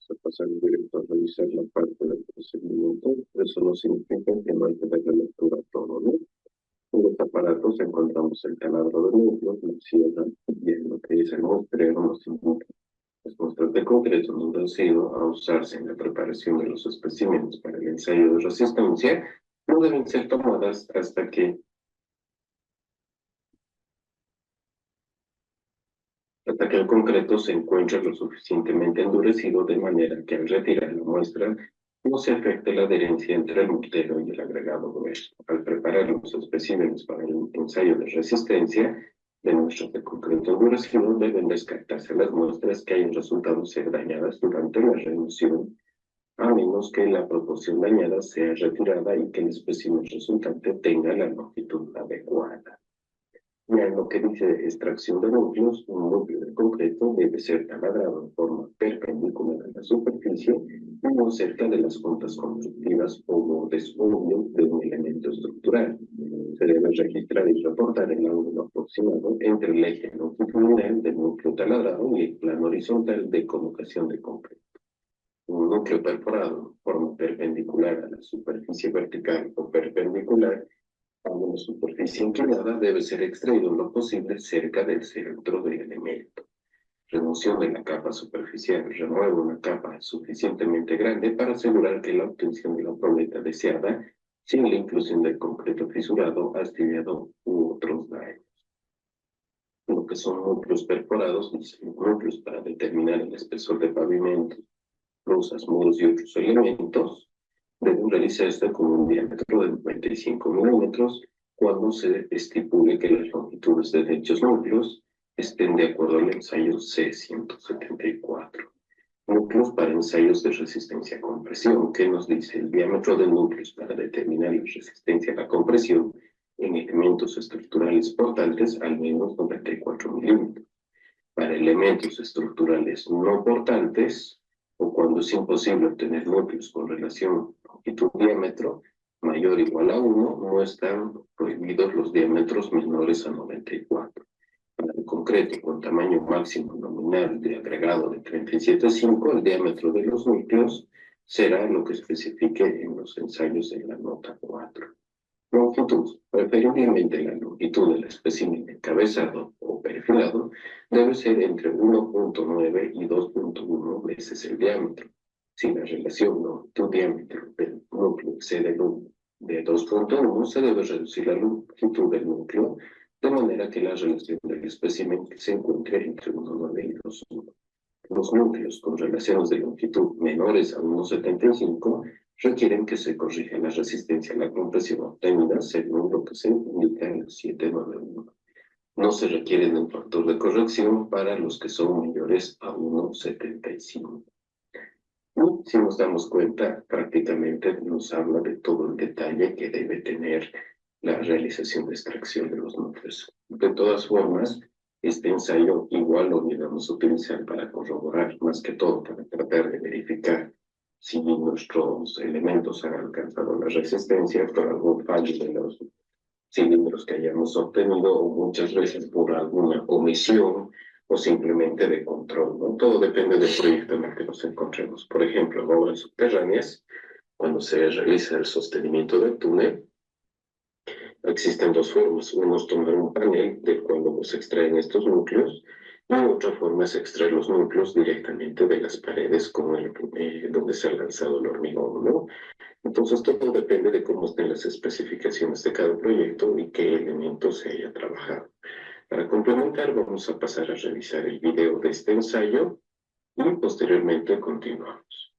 Se pasa directo a revisar la parte del procedimiento, eso no significa que no hay que darle lectura a todo, ¿no? En los aparatos encontramos el taladro de núcleos, la sierra, y en lo que es el muestreo nos indica. Las muestras de concreto no han sido a usarse en la preparación de los especímenes para el ensayo de resistencia, no deben ser tomadas hasta que el concreto se encuentre lo suficientemente endurecido de manera que al retirar la muestra no se afecte la adherencia entre el mortero y el agregado grueso. Al preparar los especímenes para el ensayo de resistencia de muestras de concreto endurecido, deben descartarse las muestras que hayan resultado ser dañadas durante la remoción, a menos que la proporción dañada sea retirada y que el espécimen resultante tenga la longitud adecuada. Ya en lo que dice extracción de núcleos, un núcleo de concreto debe ser taladrado en forma perpendicular a la superficie y no cerca de las juntas constructivas o bordes obvios de un elemento estructural. Se debe registrar y reportar el ángulo aproximado entre el eje longitudinal del núcleo taladrado y el plano horizontal de colocación de concreto. Un núcleo perforado en forma perpendicular a la superficie vertical o perpendicular a una superficie inclinada debe ser extraído en lo posible cerca del centro del elemento. Remoción de la capa superficial. Remueve una capa suficientemente grande para asegurar que la obtención de la probeta deseada sin la inclusión del concreto fisurado, astillado u otros daños. que son núcleos perforados, dice núcleos para determinar el espesor de pavimentos, losas, muros y otros elementos, deben realizarse con un diámetro de 95 milímetros cuando se estipule que las longitudes de dichos núcleos estén de acuerdo al ensayo C174. Núcleos para ensayos de resistencia a compresión. ¿Qué nos dice? El diámetro de núcleos para determinar la resistencia a la compresión en elementos estructurales portantes al menos 94 milímetros. Para elementos estructurales no portantes, o cuando es imposible obtener núcleos con relación longitud-diámetro mayor o igual a 1, no están prohibidos los diámetros menores a 94. Para el concreto con tamaño máximo nominal de agregado de 37,5, el diámetro de los núcleos será lo que especifique en los ensayos en la nota 4. Longitud. Preferiblemente la longitud del espécimen encabezado o perfilado debe ser entre 1.9 y 2.1 veces el diámetro. Si la relación longitud-diámetro del núcleo excede el 1 de 2.1, se debe reducir la longitud del núcleo de manera que la relación del espécimen se encuentre entre 1.9 y 2.1. Los núcleos con relaciones de longitud menores a 1.75 requieren que se corrija la resistencia a la compresión obtenida según lo que se indica en el 791. No se requiere de un factor de corrección para los que son mayores a 1.75. Y si nos damos cuenta, prácticamente nos habla de todo el detalle que debe tener la realización de extracción de los núcleos. De todas formas, este ensayo igual lo vamos a utilizar para corroborar, más que todo para tratar de verificar si nuestros elementos han alcanzado la resistencia por algún fallo de los cilindros que hayamos obtenido o muchas veces por alguna omisión o simplemente de control, ¿no? Todo depende del proyecto en el que nos encontremos. Por ejemplo, en obras subterráneas, cuando se realiza el sostenimiento del túnel, existen dos formas. Uno es tomar un panel del cual luego se extraen estos núcleos y otra forma es extraer los núcleos directamente de las paredes con donde se ha lanzado el hormigón, ¿no? Entonces todo depende de cómo estén las especificaciones de cada proyecto y qué elementos se haya trabajado. Para complementar, vamos a pasar a revisar el video de este ensayo y posteriormente continuamos.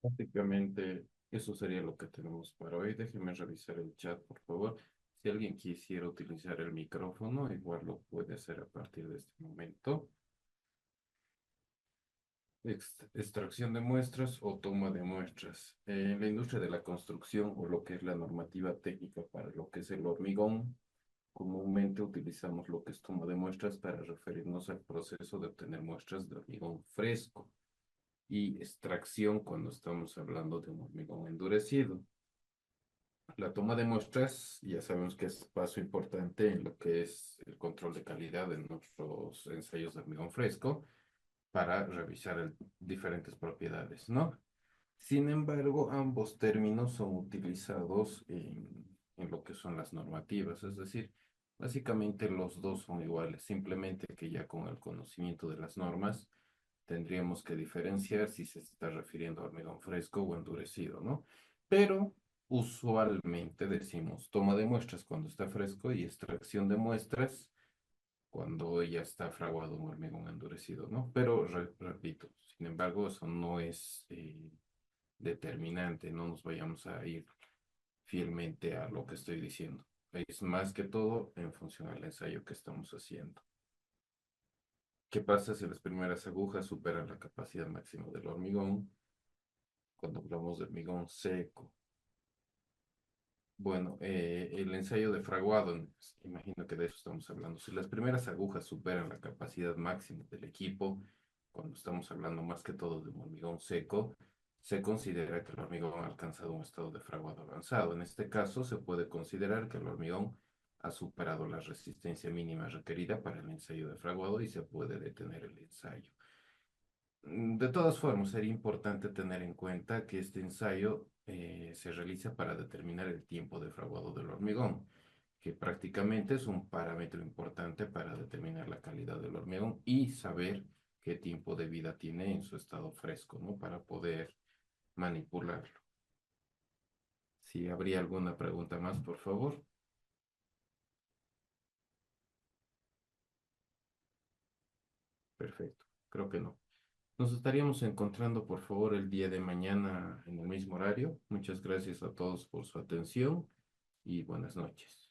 Prácticamente eso sería lo que tenemos para hoy. Déjeme revisar el chat, por favor. Si alguien quisiera utilizar el micrófono, igual lo puede hacer a partir de este momento. Extracción de muestras o toma de muestras. En la industria de la construcción o lo que es la normativa técnica para lo que es el hormigón, comúnmente utilizamos lo que es toma de muestras para referirnos al proceso de obtener muestras de hormigón fresco y extracción cuando estamos hablando de un hormigón endurecido. La toma de muestras ya sabemos que es paso importante en lo que es el control de calidad de nuestros ensayos de hormigón fresco para revisar diferentes propiedades, ¿no? Sin embargo, ambos términos son utilizados en lo que son las normativas, es decir, básicamente los dos son iguales, simplemente que ya con el conocimiento de las normas tendríamos que diferenciar si se está refiriendo a hormigón fresco o endurecido, ¿no? Pero usualmente decimos toma de muestras cuando está fresco y extracción de muestras cuando ya está fraguado un hormigón endurecido, ¿no? Pero repito, sin embargo, eso no es determinante, no nos vayamos a ir fielmente a lo que estoy diciendo. Es más que todo en función al ensayo que estamos haciendo. ¿Qué pasa si las primeras agujas superan la capacidad máxima del hormigón? Cuando hablamos de hormigón seco. Bueno, el ensayo de fraguado, imagino que de eso estamos hablando. Si las primeras agujas superan la capacidad máxima del equipo, cuando estamos hablando más que todo de un hormigón seco, se considera que el hormigón ha alcanzado un estado de fraguado avanzado. En este caso, se puede considerar que el hormigón ha superado la resistencia mínima requerida para el ensayo de fraguado y se puede detener el ensayo. De todas formas, sería importante tener en cuenta que este ensayo se realiza para determinar el tiempo de fraguado del hormigón, que prácticamente es un parámetro importante para determinar la calidad del hormigón y saber qué tiempo de vida tiene en su estado fresco, ¿no? Para poder manipularlo. Si habría alguna pregunta más, por favor. Perfecto, creo que no. Nos estaríamos encontrando, por favor, el día de mañana en el mismo horario. Muchas gracias a todos por su atención y buenas noches.